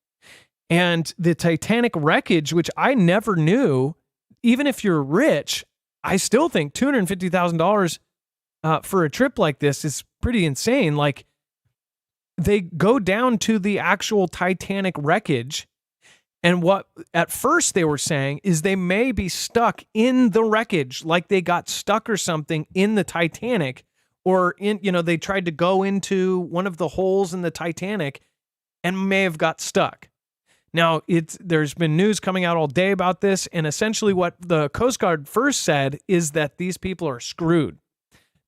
and the Titanic wreckage, which I never knew. Even if you're rich, I still think $250,000 for a trip like this is pretty insane. Like, they go down to the actual Titanic wreckage, and what at first they were saying is they may be stuck in the wreckage, like they got stuck or something in the Titanic, or they tried to go into one of the holes in the Titanic and may have got stuck. Now, there's been news coming out all day about this, and essentially what the Coast Guard first said is that these people are screwed,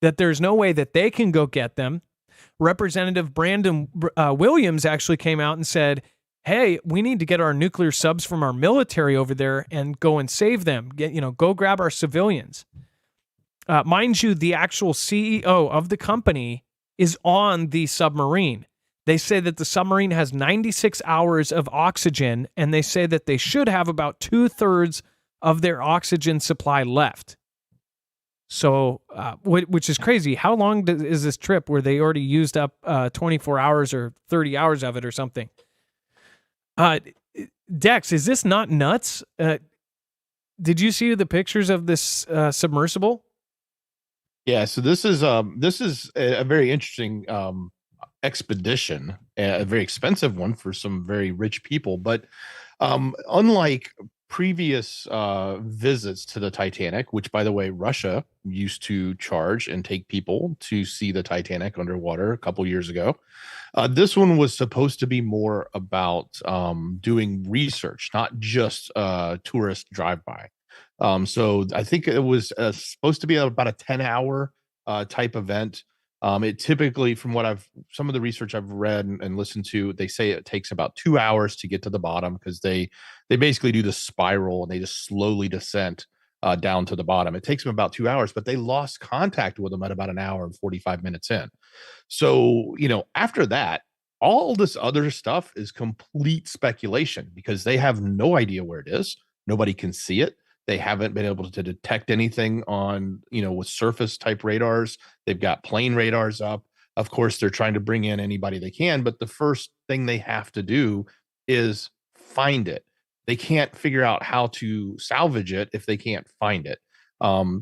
that there's no way that they can go get them. Representative Brandon Williams actually came out and said, hey, we need to get our nuclear subs from our military over there and go and save them. Go grab our civilians. Mind you, the actual CEO of the company is on the submarine. They say that the submarine has 96 hours of oxygen, and they say that they should have about 2/3 of their oxygen supply left. So, which is crazy. How long is this trip where they already used up 24 hours or 30 hours of it or something? Dex, is this not nuts? Did you see the pictures of this submersible? Yeah, so this is a very interesting expedition, a very expensive one for some very rich people. But unlike previous visits to the Titanic, which, by the way, Russia used to charge and take people to see the Titanic underwater a couple years ago, this one was supposed to be more about doing research, not just tourist drive-by. So I think it was supposed to be about a 10-hour type event. It typically, from some of the research I've read and listened to, they say it takes about 2 hours to get to the bottom, because they basically do the spiral and they just slowly descent down to the bottom. It takes them about 2 hours, but they lost contact with them at about an hour and 45 minutes in. So, after that, all this other stuff is complete speculation, because they have no idea where it is. Nobody can see it. They haven't been able to detect anything on, with surface type radars. They've got plane radars up. Of course, they're trying to bring in anybody they can, but the first thing they have to do is find it. They can't figure out how to salvage it if they can't find it.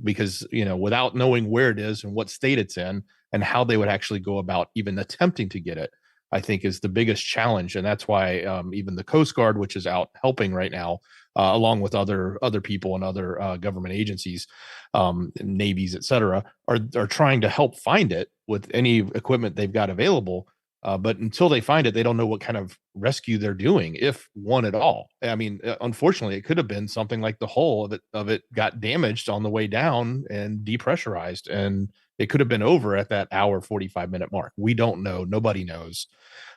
Because, without knowing where it is and what state it's in and how they would actually go about even attempting to get it, I think is the biggest challenge. And that's why even the Coast Guard, which is out helping right now, along with other people and other government agencies, navies, et cetera, are trying to help find it with any equipment they've got available. But until they find it, they don't know what kind of rescue they're doing, if one at all. I mean, unfortunately, it could have been something like the hull of it got damaged on the way down and depressurized, and it could have been over at that hour 45-minute mark. We don't know. Nobody knows,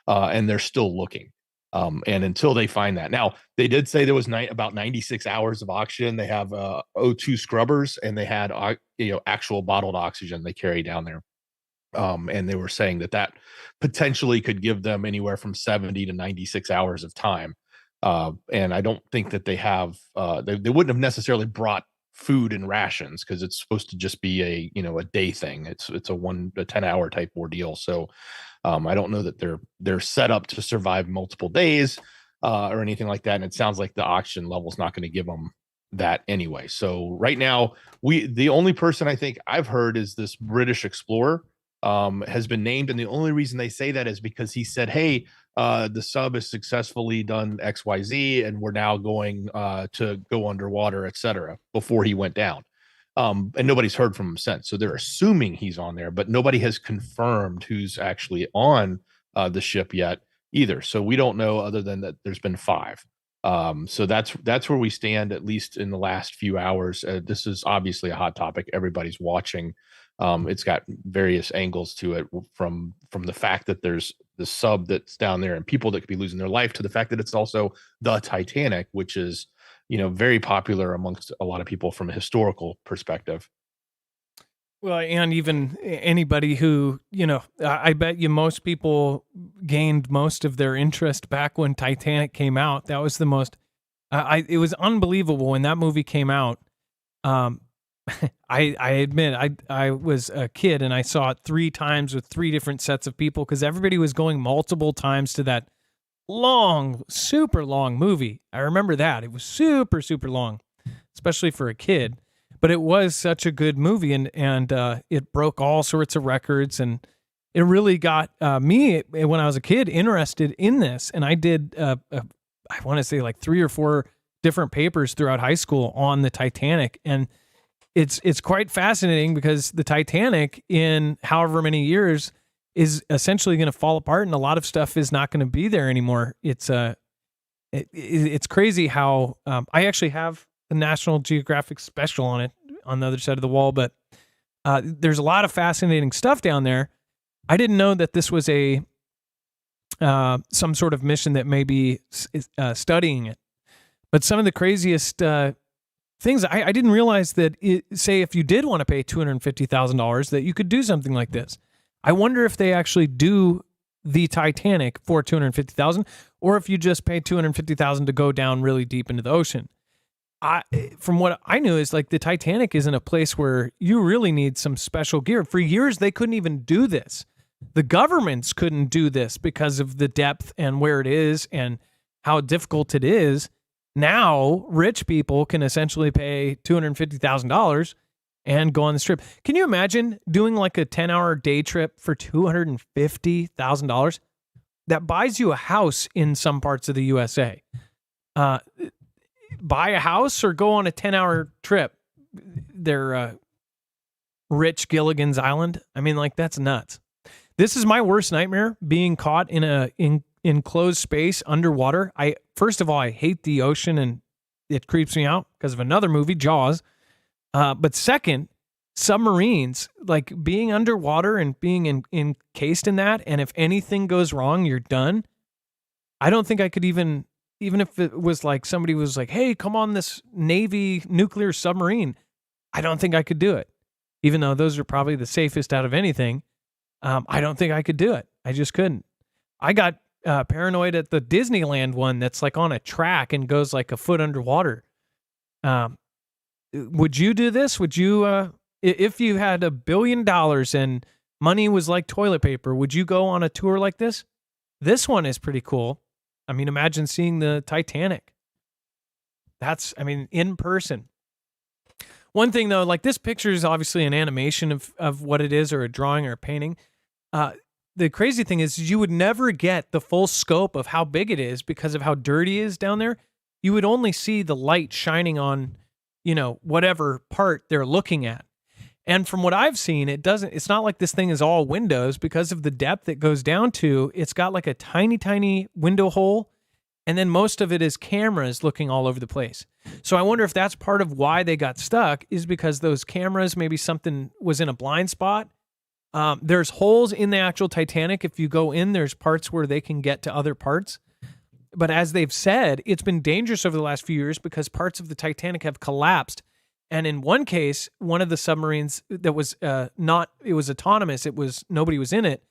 and they're still looking. And until they find that, now they did say there was about 96 hours of oxygen. They have O2 scrubbers, and they had actual bottled oxygen they carry down there. And they were saying that potentially could give them anywhere from 70 to 96 hours of time. And I don't think that they have, they wouldn't have necessarily brought food and rations, because it's supposed to just be a day thing. It's a 10-hour type ordeal. So I don't know that they're set up to survive multiple days or anything like that. And it sounds like the oxygen level is not going to give them that anyway. So right now, the only person I think I've heard is this British explorer has been named, and the only reason they say that is because he said, hey, the sub has successfully done XYZ, and we're now going to go underwater, etc., before he went down. And nobody's heard from him since. So they're assuming he's on there, but nobody has confirmed who's actually on the ship yet either. So we don't know, other than that there's been 5. So that's where we stand, at least in the last few hours. This is obviously a hot topic. Everybody's watching. It's got various angles to it, from the fact that there's the sub that's down there and people that could be losing their life, to the fact that it's also the Titanic, which is, very popular amongst a lot of people from a historical perspective. Well, and even anybody who, I bet you most people gained most of their interest back when Titanic came out. That was the most, it was unbelievable when that movie came out. Um, I admit, I was a kid and I saw it 3 times with 3 different sets of people because everybody was going multiple times to that long, super long movie. I remember that. It was super, super long, especially for a kid. But it was such a good movie, and it broke all sorts of records, and it really got me when I was a kid interested in this. And I did, I want to say like 3 or 4 different papers throughout high school on the Titanic, and it's quite fascinating because the Titanic, in however many years, is essentially going to fall apart, and a lot of stuff is not going to be there anymore. It's crazy how I actually have a National Geographic special on it on the other side of the wall, but there's a lot of fascinating stuff down there. I didn't know that this was a some sort of mission that may be studying it, but some of the craziest things I didn't realize that say if you did want to pay $250,000 that you could do something like this. I wonder if they actually do the Titanic for $250,000, or if you just pay $250,000 to go down really deep into the ocean. From what I knew is like the Titanic is in a place where you really need some special gear. For years, they couldn't even do this. The governments couldn't do this because of the depth and where it is and how difficult it is. Now, rich people can essentially pay $250,000 and go on this trip. Can you imagine doing like a 10-hour day trip for $250,000? That buys you a house in some parts of the USA. Buy a house or go on a 10-hour trip. They're Rich Gilligan's Island. I mean, like, that's nuts. This is my worst nightmare, being caught in a enclosed space underwater. First of all, I hate the ocean and it creeps me out because of another movie, Jaws. But second, submarines, like being underwater and being encased in that, and if anything goes wrong, you're done. I don't think I could even if it was like somebody was like, hey, come on this Navy nuclear submarine, I don't think I could do it. Even though those are probably the safest out of anything, I don't think I could do it. I just couldn't. I got paranoid at the Disneyland one that's like on a track and goes like a foot underwater. Would you do this? Would you, if you had $1 billion and money was like toilet paper, would you go on a tour like this? This one is pretty cool. I mean, imagine seeing the Titanic. In person. One thing though, like this picture is obviously an animation of what it is, or a drawing or a painting. The crazy thing is you would never get the full scope of how big it is because of how dirty it is down there. You would only see the light shining on, whatever part they're looking at. And from what I've seen, it's not like this thing is all windows because of the depth it goes down to. It's got like a tiny, tiny window hole. And then most of it is cameras looking all over the place. So I wonder if that's part of why they got stuck, is because those cameras, maybe something was in a blind spot. There's holes in the actual Titanic. If you go in, there's parts where they can get to other parts. But as they've said, it's been dangerous over the last few years because parts of the Titanic have collapsed. And in one case, one of the submarines that was it was autonomous. Nobody was in it.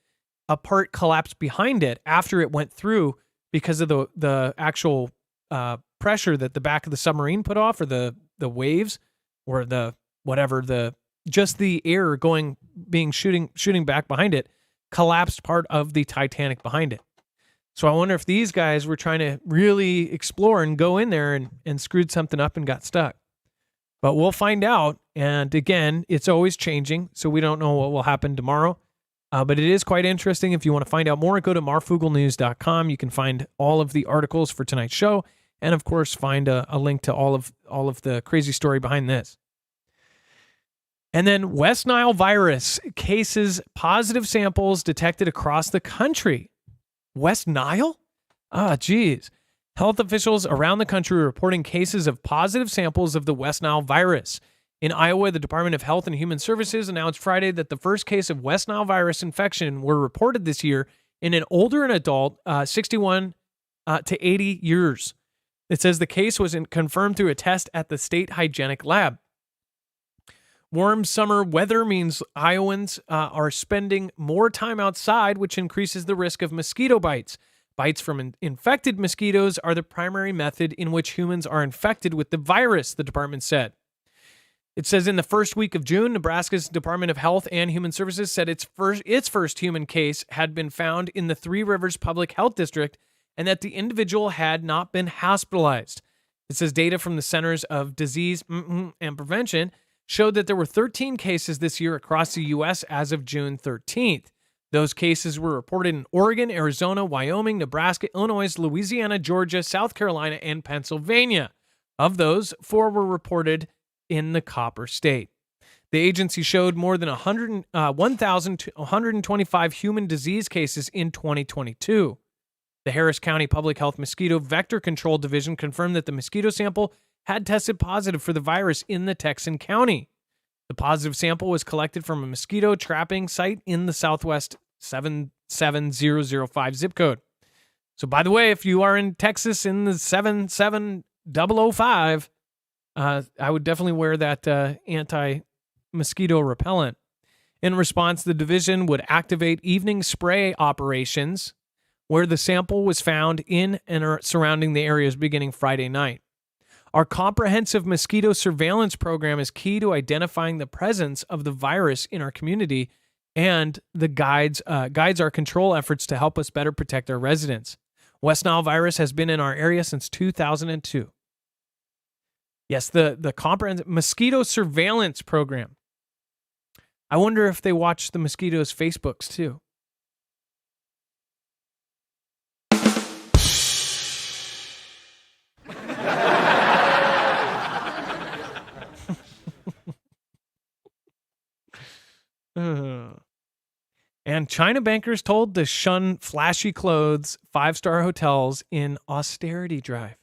A part collapsed behind it after it went through because of the actual pressure that the back of the submarine put off, or the waves, or the air shooting back behind it, collapsed part of the Titanic behind it. So I wonder if these guys were trying to really explore and go in there and screwed something up and got stuck. But we'll find out. And again, it's always changing, so we don't know what will happen tomorrow. But it is quite interesting. If you want to find out more, go to marfooglenews.com. You can find all of the articles for tonight's show, and of course, find a link to all of the crazy story behind this. And then West Nile virus cases, positive samples detected across the country. West Nile? Geez. Health officials around the country are reporting cases of positive samples of the West Nile virus. In Iowa, the Department of Health and Human Services announced Friday that the first case of West Nile virus infection were reported this year in an older adult, 61 to 80 years. It says the case was confirmed through a test at the state hygienic lab. Warm summer weather means Iowans are spending more time outside, which increases the risk of mosquito bites. Bites from infected mosquitoes are the primary method in which humans are infected with the virus, the department said. It says in the first week of June, Nebraska's Department of Health and Human Services said its first human case had been found in the Three Rivers Public Health District and that the individual had not been hospitalized. It says data from the Centers of Disease and Prevention showed that there were 13 cases this year across the U.S. as of June 13th. Those cases were reported in Oregon, Arizona, Wyoming, Nebraska, Illinois, Louisiana, Georgia, South Carolina, and Pennsylvania. Of those, 4 were reported in the Copper State. The agency showed more than 1,125 human disease cases in 2022. The Harris County Public Health Mosquito Vector Control Division confirmed that the mosquito sample had tested positive for the virus in the Texan County. The positive sample was collected from a mosquito trapping site in the Southwest 77005 zip code. So, by the way, if you are in Texas in the 77005, I would definitely wear that anti-mosquito repellent. In response, the division would activate evening spray operations where the sample was found in and surrounding the areas beginning Friday night. Our comprehensive mosquito surveillance program is key to identifying the presence of the virus in our community and the guides our control efforts to help us better protect our residents. West Nile virus has been in our area since 2002. Yes, the comprehensive mosquito surveillance program. I wonder if they watch the mosquitoes' Facebooks too. And China bankers told to shun flashy clothes, 5-star hotels in austerity drive.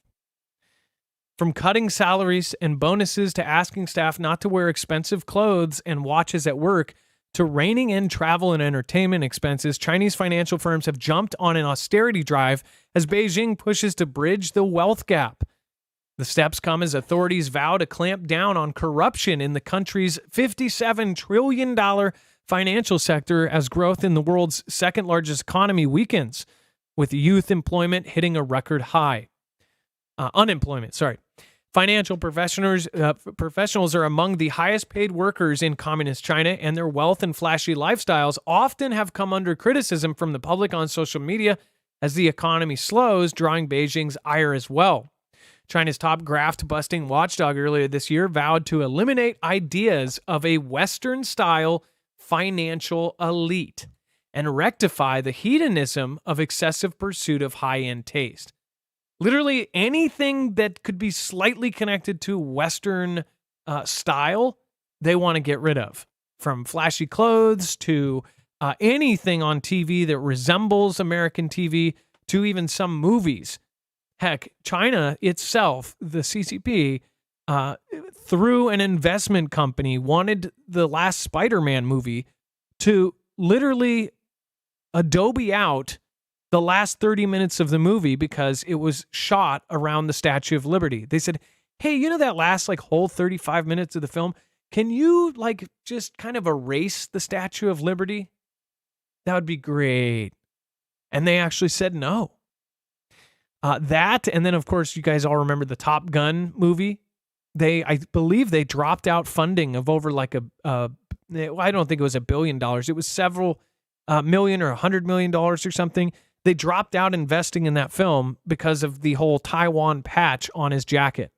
From cutting salaries and bonuses to asking staff not to wear expensive clothes and watches at work to reining in travel and entertainment expenses, Chinese financial firms have jumped on an austerity drive as Beijing pushes to bridge the wealth gap. The steps come as authorities vow to clamp down on corruption in the country's $57 trillion financial sector as growth in the world's second largest economy weakens, with youth employment hitting a record high. Financial professionals are among the highest paid workers in communist China, and their wealth and flashy lifestyles often have come under criticism from the public on social media as the economy slows, drawing Beijing's ire as well. China's top graft-busting watchdog earlier this year vowed to eliminate ideas of a Western-style financial elite and rectify the hedonism of excessive pursuit of high-end taste. Literally anything that could be slightly connected to Western style, they want to get rid of. From flashy clothes to anything on TV that resembles American TV to even some movies. Heck, China itself, the CCP, through an investment company, wanted the last Spider-Man movie to literally Adobe out the last 30 minutes of the movie because it was shot around the Statue of Liberty. They said, hey, you know that last whole 35 minutes of the film? Can you just kind of erase the Statue of Liberty? That would be great. And they actually said no. That, and then of course you guys all remember the Top Gun movie. I believe they dropped out funding of over I don't think it was $1 billion. It was several million or $100 million or something. They dropped out investing in that film because of the whole Taiwan patch on his jacket.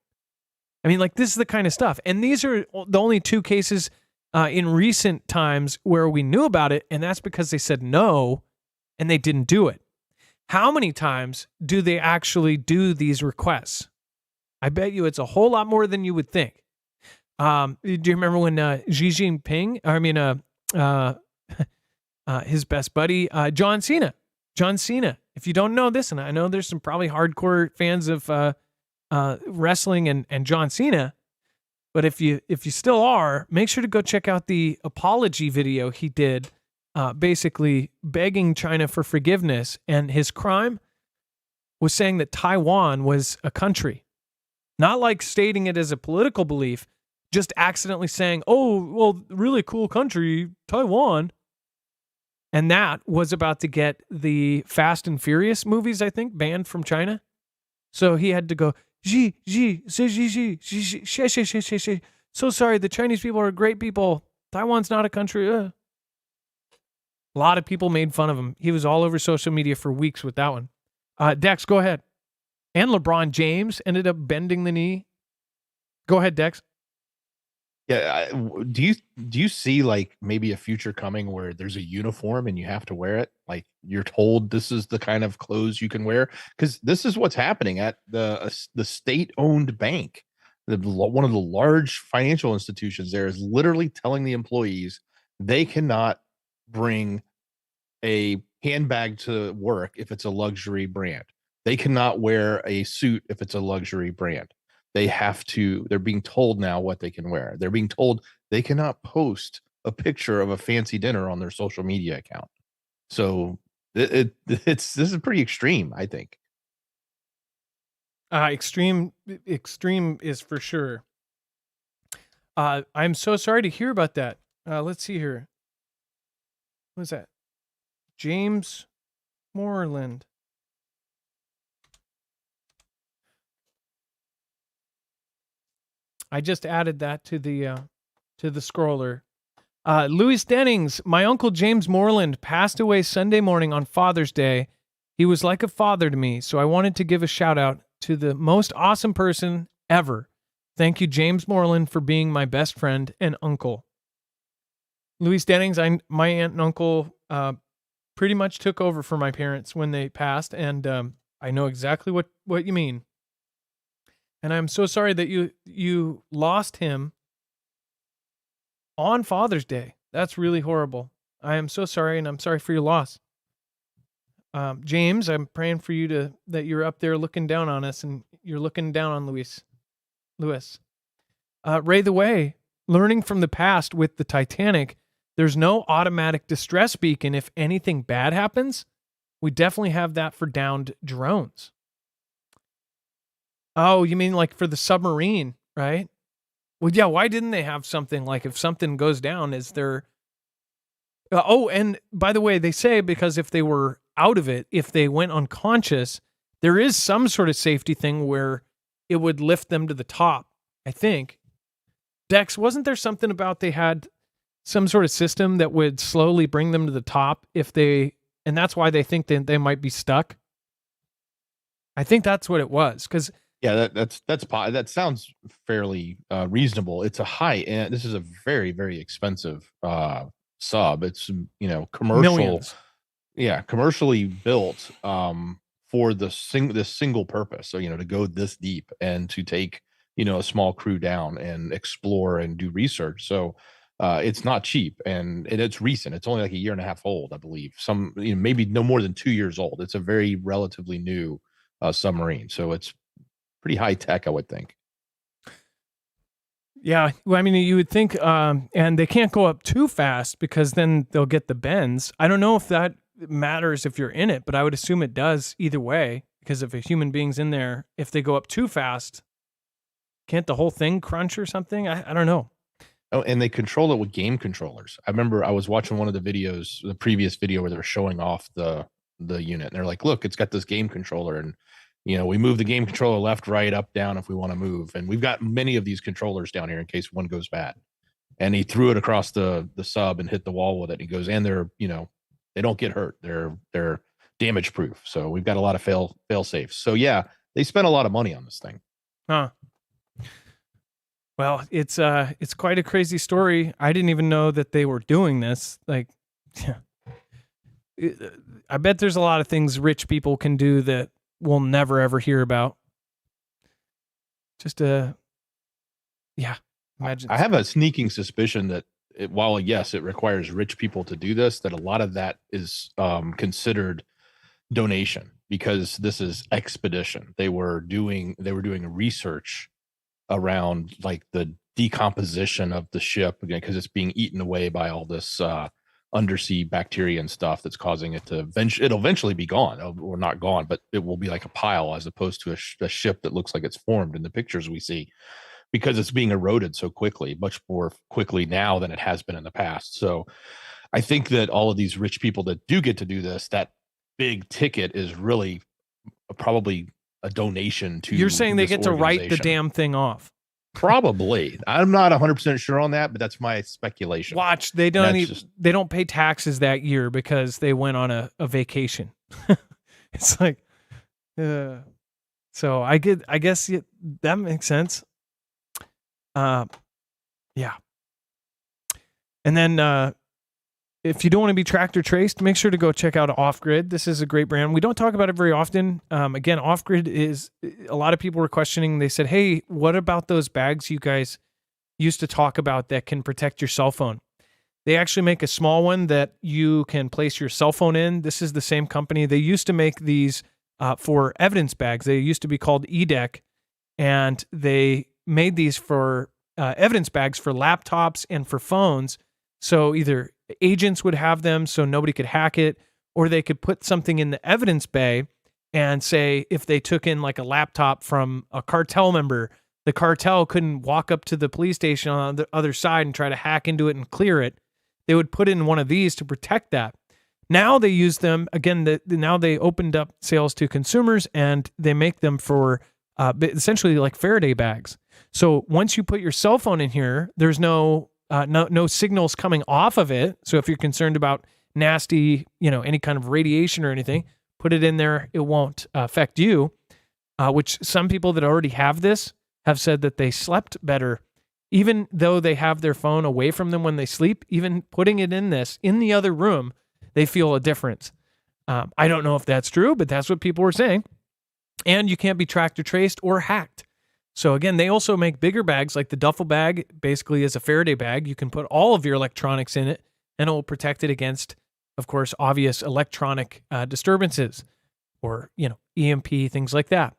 I mean, this is the kind of stuff. And these are the only 2 cases in recent times where we knew about it, and that's because they said no, and they didn't do it. How many times do they actually do these requests? I bet you it's a whole lot more than you would think. Do you remember when Xi Jinping, his best buddy, John Cena, if you don't know this, and I know there's some probably hardcore fans of wrestling and John Cena, but if you still are, make sure to go check out the apology video he did, basically begging China for forgiveness. And his crime was saying that Taiwan was a country, not stating it as a political belief, just accidentally saying, "Oh, well, really cool country, Taiwan." And that was about to get the Fast and Furious movies, I think, banned from China. So he had to go, so sorry, the Chinese people are great people. Taiwan's not a country. A lot of people made fun of him. He was all over social media for weeks with that one. Dex, go ahead. And LeBron James ended up bending the knee. Go ahead, Dex. Yeah, do you see like maybe a future coming where there's a uniform and you have to wear it? Like you're told this is the kind of clothes you can wear, because this is what's happening at the state-owned bank. One of the large financial institutions there is literally telling the employees they cannot bring a handbag to work if it's a luxury brand. They cannot wear a suit if it's a luxury brand. They're being told now what they can wear. They're being told they cannot post a picture of a fancy dinner on their social media account. So this is pretty extreme, I think. Extreme is for sure. I'm so sorry to hear about that. Let's see here. What's that? James Moreland. I just added that to the scroller. Louis Dennings, my uncle James Moreland passed away Sunday morning on Father's Day. He was like a father to me, so I wanted to give a shout out to the most awesome person ever. Thank you, James Moreland, for being my best friend and uncle. Louis Dennings, my aunt and uncle pretty much took over for my parents when they passed, and I know exactly what you mean. And I'm so sorry that you lost him on Father's Day. That's really horrible. I am so sorry, and I'm sorry for your loss. James, I'm praying for you that you're up there looking down on us, and you're looking down on Lewis. Ray the Way, learning from the past with the Titanic, there's no automatic distress beacon if anything bad happens. We definitely have that for downed drones. Oh, you mean like for the submarine, right? Well, yeah, why didn't they have something like if something goes down, is there... and by the way, they say because if they were out of it, if they went unconscious, there is some sort of safety thing where it would lift them to the top, I think. Dex, wasn't there something about they had some sort of system that would slowly bring them to the top and that's why they think that they might be stuck? I think that's what it was, because... Yeah, that sounds fairly reasonable. It's a high end. This is a very, very expensive sub. It's commercial. Millions. Yeah, commercially built for this single purpose. So to go this deep and to take a small crew down and explore and do research. So it's not cheap, and it's recent. It's only like a year and a half old, I believe. Maybe no more than 2 years old. It's a very relatively new submarine. So it's pretty high tech, I would think. Yeah, well, I mean, you would think, and they can't go up too fast because then they'll get the bends. I don't know if that matters if you're in it, but I would assume it does either way, because if a human being's in there, if they go up too fast, can't the whole thing crunch or something? I don't know. Oh, and they control it with game controllers. I remember I was watching one of the videos, the previous video, where they were showing off the unit, and they're like, look, it's got this game controller, and we move the game controller left, right, up, down if we want to move. And we've got many of these controllers down here in case one goes bad. And he threw it across the sub and hit the wall with it. He goes, and they're, they don't get hurt. They're damage proof. So we've got a lot of fail safes. So yeah, they spent a lot of money on this thing. Huh. Well, it's quite a crazy story. I didn't even know that they were doing this. Like, I bet there's a lot of things rich people can do that we'll never ever hear about. Just imagine. I have a sneaking suspicion that while yes, it requires rich people to do this, that a lot of that is considered donation, because this is expedition. They were doing research around like the decomposition of the ship, again, because it's being eaten away by all this undersea bacteria and stuff that's causing it to it'll eventually be gone, or not gone, but it will be like a pile as opposed to a ship that looks like it's formed in the pictures we see. because it's being eroded so quickly, much more quickly now than it has been in the past. So I think that all of these rich people that do get to do this, that big ticket is really probably a donation to. You're saying they get to write the damn thing off. Probably. I'm not 100% sure on that, but that's my speculation. Watch, they don't pay taxes that year because they went on a vacation. It's like, so I guess that makes sense. Yeah. And then if you don't want to be tracked or traced, make sure to go check out Off Grid. This is a great brand. We don't talk about it very often. Again, Off Grid is, a lot of people were questioning. They said, hey, what about those bags you guys used to talk about that can protect your cell phone? They actually make a small one that you can place your cell phone in. This is the same company. They used to make these for evidence bags. They used to be called EDEC, and they made these for evidence bags for laptops and for phones. So either agents would have them so nobody could hack it, or they could put something in the evidence bay and say if they took in like a laptop from a cartel member, the cartel couldn't walk up to the police station on the other side and try to hack into it and clear it. They would put in one of these to protect that. Now they use them, again, now they opened up sales to consumers, and they make them for essentially like Faraday bags. So once you put your cell phone in here, there's no signals coming off of it. So if you're concerned about nasty, any kind of radiation or anything, put it in there. It won't affect you, which some people that already have this have said that they slept better, even though they have their phone away from them when they sleep. Even putting it in the other room, they feel a difference. I don't know if that's true, but that's what people were saying. And you can't be tracked or traced or hacked. So again, they also make bigger bags, like the duffel bag basically is a Faraday bag. You can put all of your electronics in it, and it will protect it against, of course, obvious electronic disturbances or, EMP, things like that.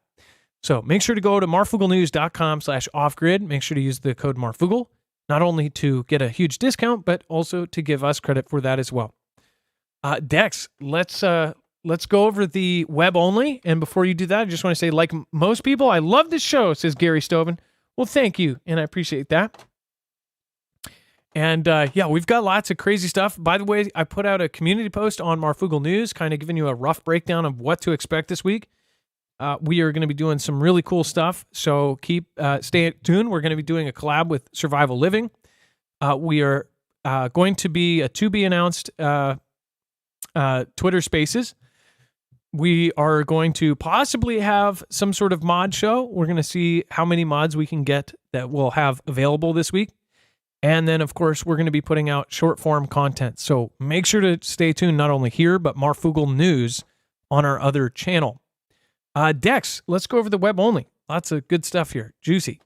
So make sure to go to marfooglenews.com/offgrid. Make sure to use the code Marfoogle, not only to get a huge discount, but also to give us credit for that as well. Dex, let's go over the web only. And before you do that, I just want to say, like most people, I love this show, says Gary Stoven. Well, thank you, and I appreciate that. And we've got lots of crazy stuff. By the way, I put out a community post on Marfoogle News, kind of giving you a rough breakdown of what to expect this week. We are going to be doing some really cool stuff, so stay tuned. We're going to be doing a collab with Survival Living. We are going to be a to-be-announced Twitter Spaces. We are going to possibly have some sort of mod show. We're going to see how many mods we can get that we'll have available this week. And then, of course, we're going to be putting out short-form content. So make sure to stay tuned, not only here, but Marfoogle News on our other channel. Dex, let's go over the web only. Lots of good stuff here. Juicy.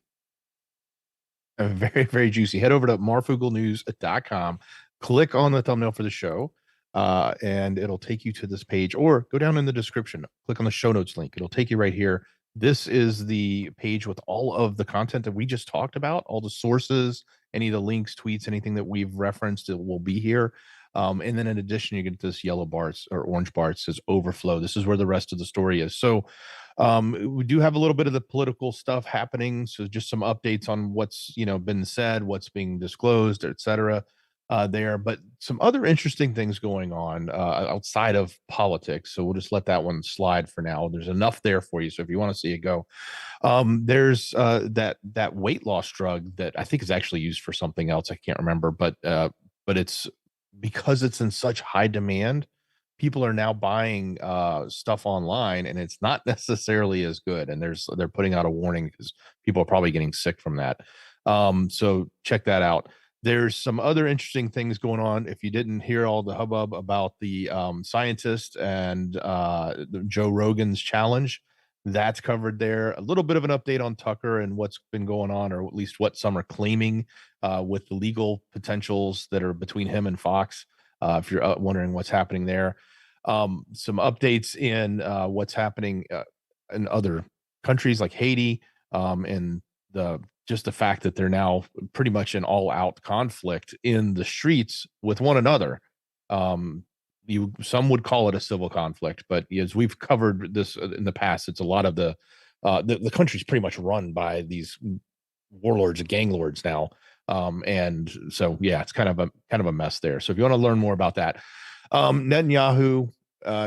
Very, very juicy. Head over to marfooglenews.com. Click on the thumbnail for the show. And it'll take you to this page, or go down in the description, click on the show notes link. It'll take you right here. This is the page with all of the content that we just talked about, all the sources, any of the links, tweets, anything that we've referenced, it will be here. And then in addition, you get this yellow bar or orange bar. It says overflow. This is where the rest of the story is. So we do have a little bit of the political stuff happening. So just some updates on what's, been said, what's being disclosed, etc. There, but some other interesting things going on outside of politics. So we'll just let that one slide for now. There's enough there for you. So if you want to see it go, there's that weight loss drug that I think is actually used for something else. I can't remember, but it's because it's in such high demand. People are now buying stuff online, and it's not necessarily as good. And they're putting out a warning because people are probably getting sick from that. So check that out. There's some other interesting things going on. If you didn't hear all the hubbub about the scientist and the Joe Rogan's challenge, that's covered there. A little bit of an update on Tucker and what's been going on, or at least what some are claiming with the legal potentials that are between him and Fox. If you're wondering what's happening there, some updates in what's happening in other countries like Haiti, and just the fact that they're now pretty much in all-out conflict in the streets with one another. Some would call it a civil conflict, but as we've covered this in the past, it's a lot of the country's pretty much run by these warlords, gang lords now. And so yeah, it's kind of a mess there. So if you want to learn more about that, Netanyahu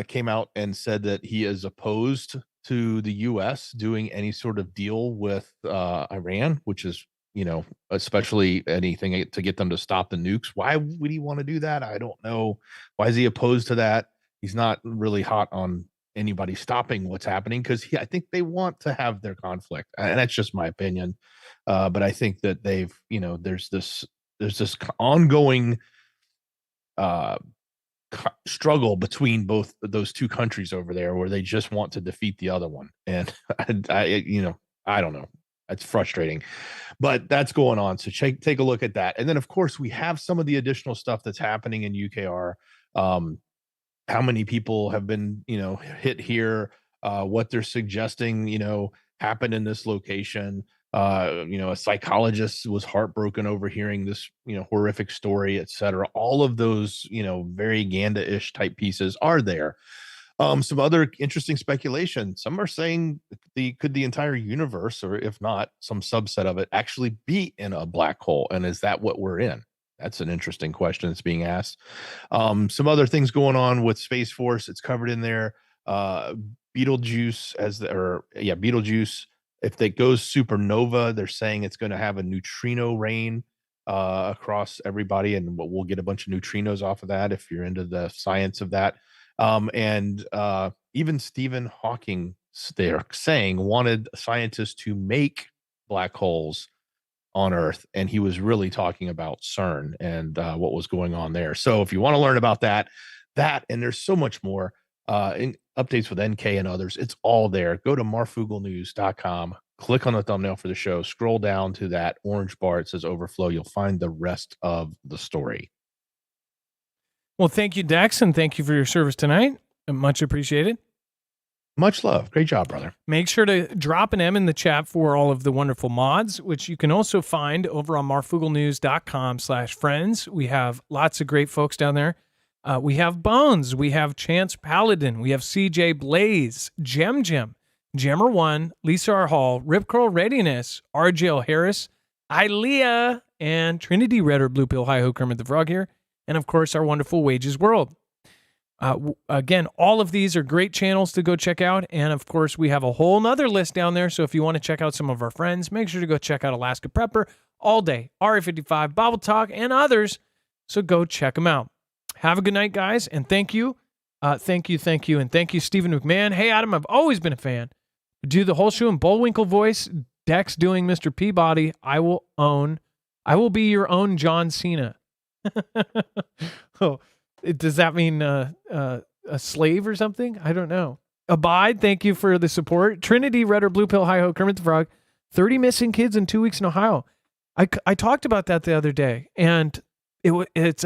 came out and said that he is opposed to the U.S. doing any sort of deal with Iran, which is, especially anything to get them to stop the nukes. Why would he want to do that? I don't know. Why is he opposed to that? He's not really hot on anybody stopping what's happening because I think they want to have their conflict, and that's just my opinion. But I think that there's this ongoing struggle between both those two countries over there, where they just want to defeat the other one, and I don't know. It's frustrating, but that's going on. So take a look at that, and then of course we have some of the additional stuff that's happening in UKR. How many people have been hit here? What they're suggesting happened in this location. A psychologist was heartbroken over hearing this horrific story, etc. All of those very Ganda-ish type pieces are there. Some other interesting speculation. Some are saying could the entire universe, or if not some subset of it, actually be in a black hole, and is that what we're in? That's an interesting question that's being asked. Some other things going on with Space Force. It's covered in there. Betelgeuse Betelgeuse. If it goes supernova, they're saying it's going to have a neutrino rain across everybody, and we'll get a bunch of neutrinos off of that if you're into the science of that. And even Stephen Hawking, they're saying, wanted scientists to make black holes on Earth, and he was really talking about CERN and what was going on there. So if you want to learn about that, and there's so much more, in updates with NK and others, it's all there. Go to marfooglenews.com, click on the thumbnail for the show, scroll down to that orange bar. It says overflow. You'll find the rest of the story. Well, thank you, Dex, and thank you for your service tonight. Much appreciated. Much love. Great job, brother. Make sure to drop an M in the chat for all of the wonderful mods, which you can also find over on marfooglenews.com/friends. We have lots of great folks down there. We have Bones. We have Chance Paladin. We have CJ Blaze, Jemmer One, Lisa R. Hall, Rip Curl Readiness, RJ Harris, Ilea, and Trinity Red or Blue Pill Hi Ho Kermit the Frog here. And of course, our wonderful Wages World. Again, all of these are great channels to go check out. And of course, we have a whole nother list down there. So if you want to check out some of our friends, make sure to go check out Alaska Prepper, All Day, RA55, Bible Talk, and others. So go check them out. Have a good night, guys. And thank you. Thank you. And thank you, Stephen McMahon. Hey, Adam, I've always been a fan. Do the whole show in Bullwinkle voice. Dex doing Mr. Peabody. I will be your own John Cena. Oh, does that mean a slave or something? I don't know. Abide, thank you for the support. Trinity, Red or Blue Pill, Hi Ho, Kermit the Frog. 30 missing kids in 2 weeks in Ohio. I talked about that the other day, and it's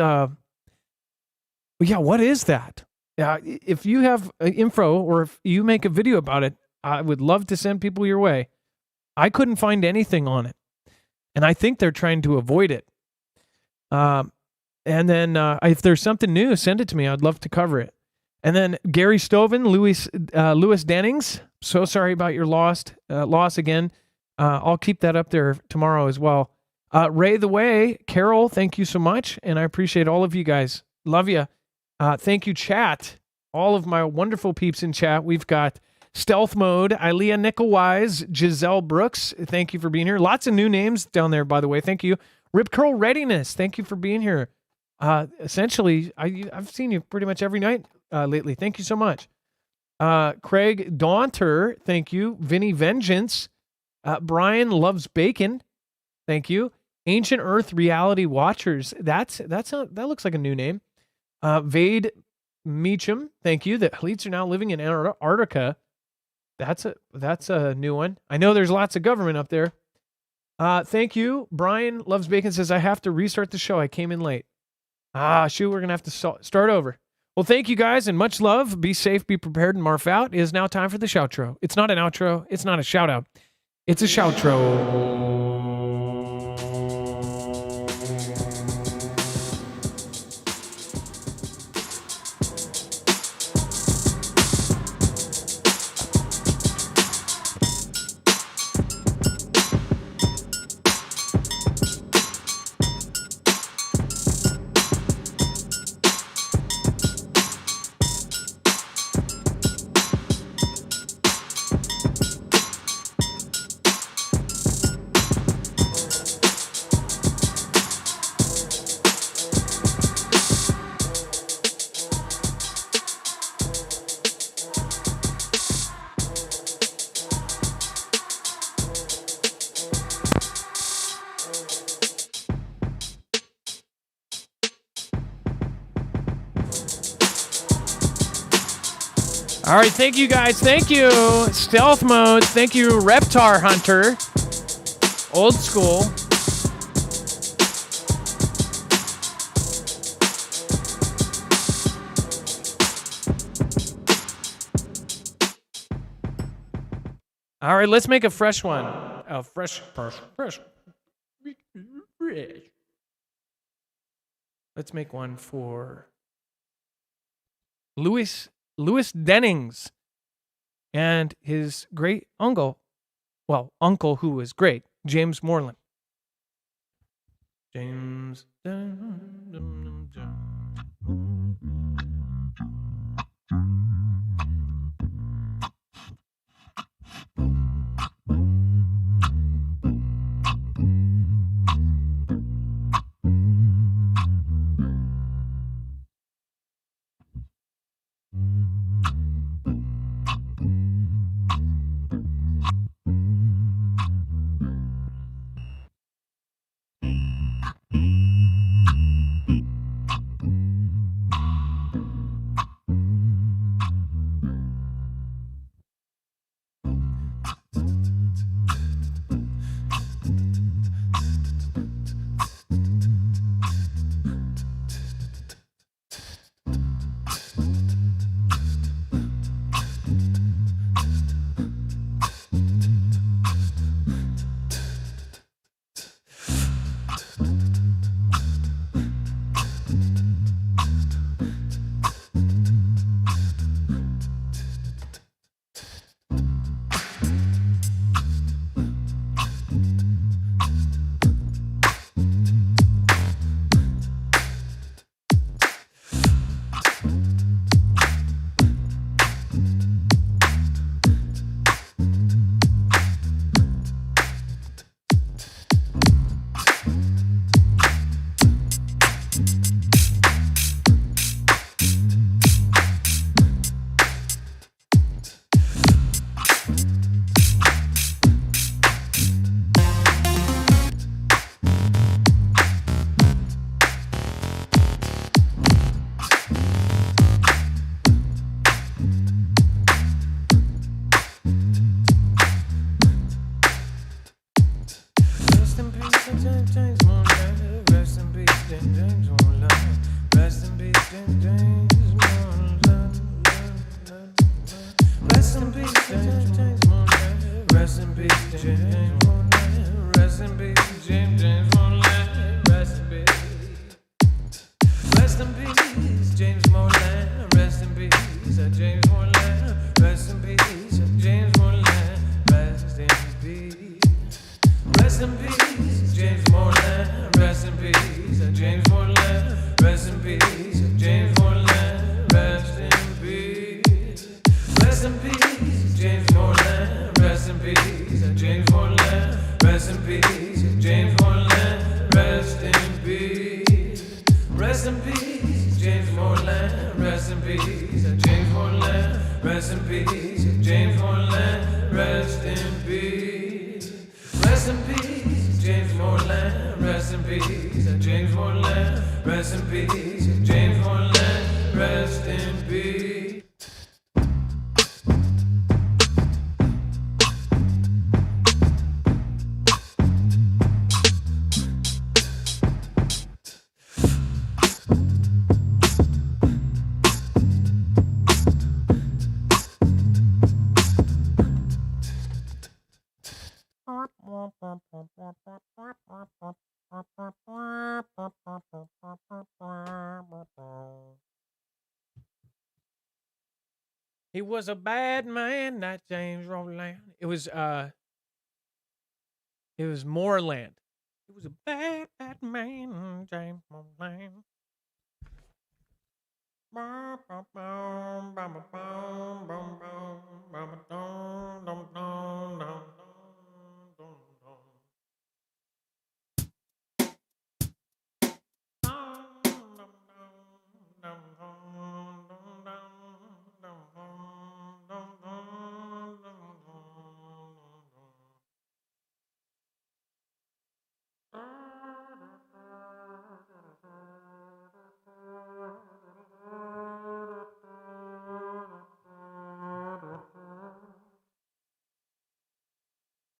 what is that? If you have info or if you make a video about it, I would love to send people your way. I couldn't find anything on it, and I think they're trying to avoid it. And then if there's something new, send it to me. I'd love to cover it. And then Gary Stoven, Lewis Dennings. So sorry about your loss again. I'll keep that up there tomorrow as well. Ray the Way, Carol, thank you so much. And I appreciate all of you guys. Love you. Thank you, chat. All of my wonderful peeps in chat. We've got Stealth Mode, Ilea Nickelwise, Giselle Brooks. Thank you for being here. Lots of new names down there, by the way. Thank you. Rip Curl Readiness. Thank you for being here. Essentially, I've seen you pretty much every night lately. Thank you so much. Craig Daunter, thank you. Vinny Vengeance. Brian Loves Bacon. Thank you. Ancient Earth Reality Watchers. That looks like a new name. Vade Meacham, thank you. The elites are now living in Antarctica. That's a new one. I know there's lots of government up there. Thank you. Brian Loves Bacon says, I have to restart the show. I came in late. Shoot, we're going to have to start over. Well, thank you guys and much love. Be safe, be prepared, and Marf out. It is now time for the shoutro. It's not an outro. It's not a shout out. It's a shoutro. All right, thank you guys. Thank you. Stealth mode. Thank you, Reptar Hunter. Old school. All right, let's make a fresh one. A fresh. Let's make one for Louis Dennings and his great uncle. Well, uncle who was great, James Moreland. James. He was a bad man, not James Rowland. It was Moreland. He was a bad man, James Moreland.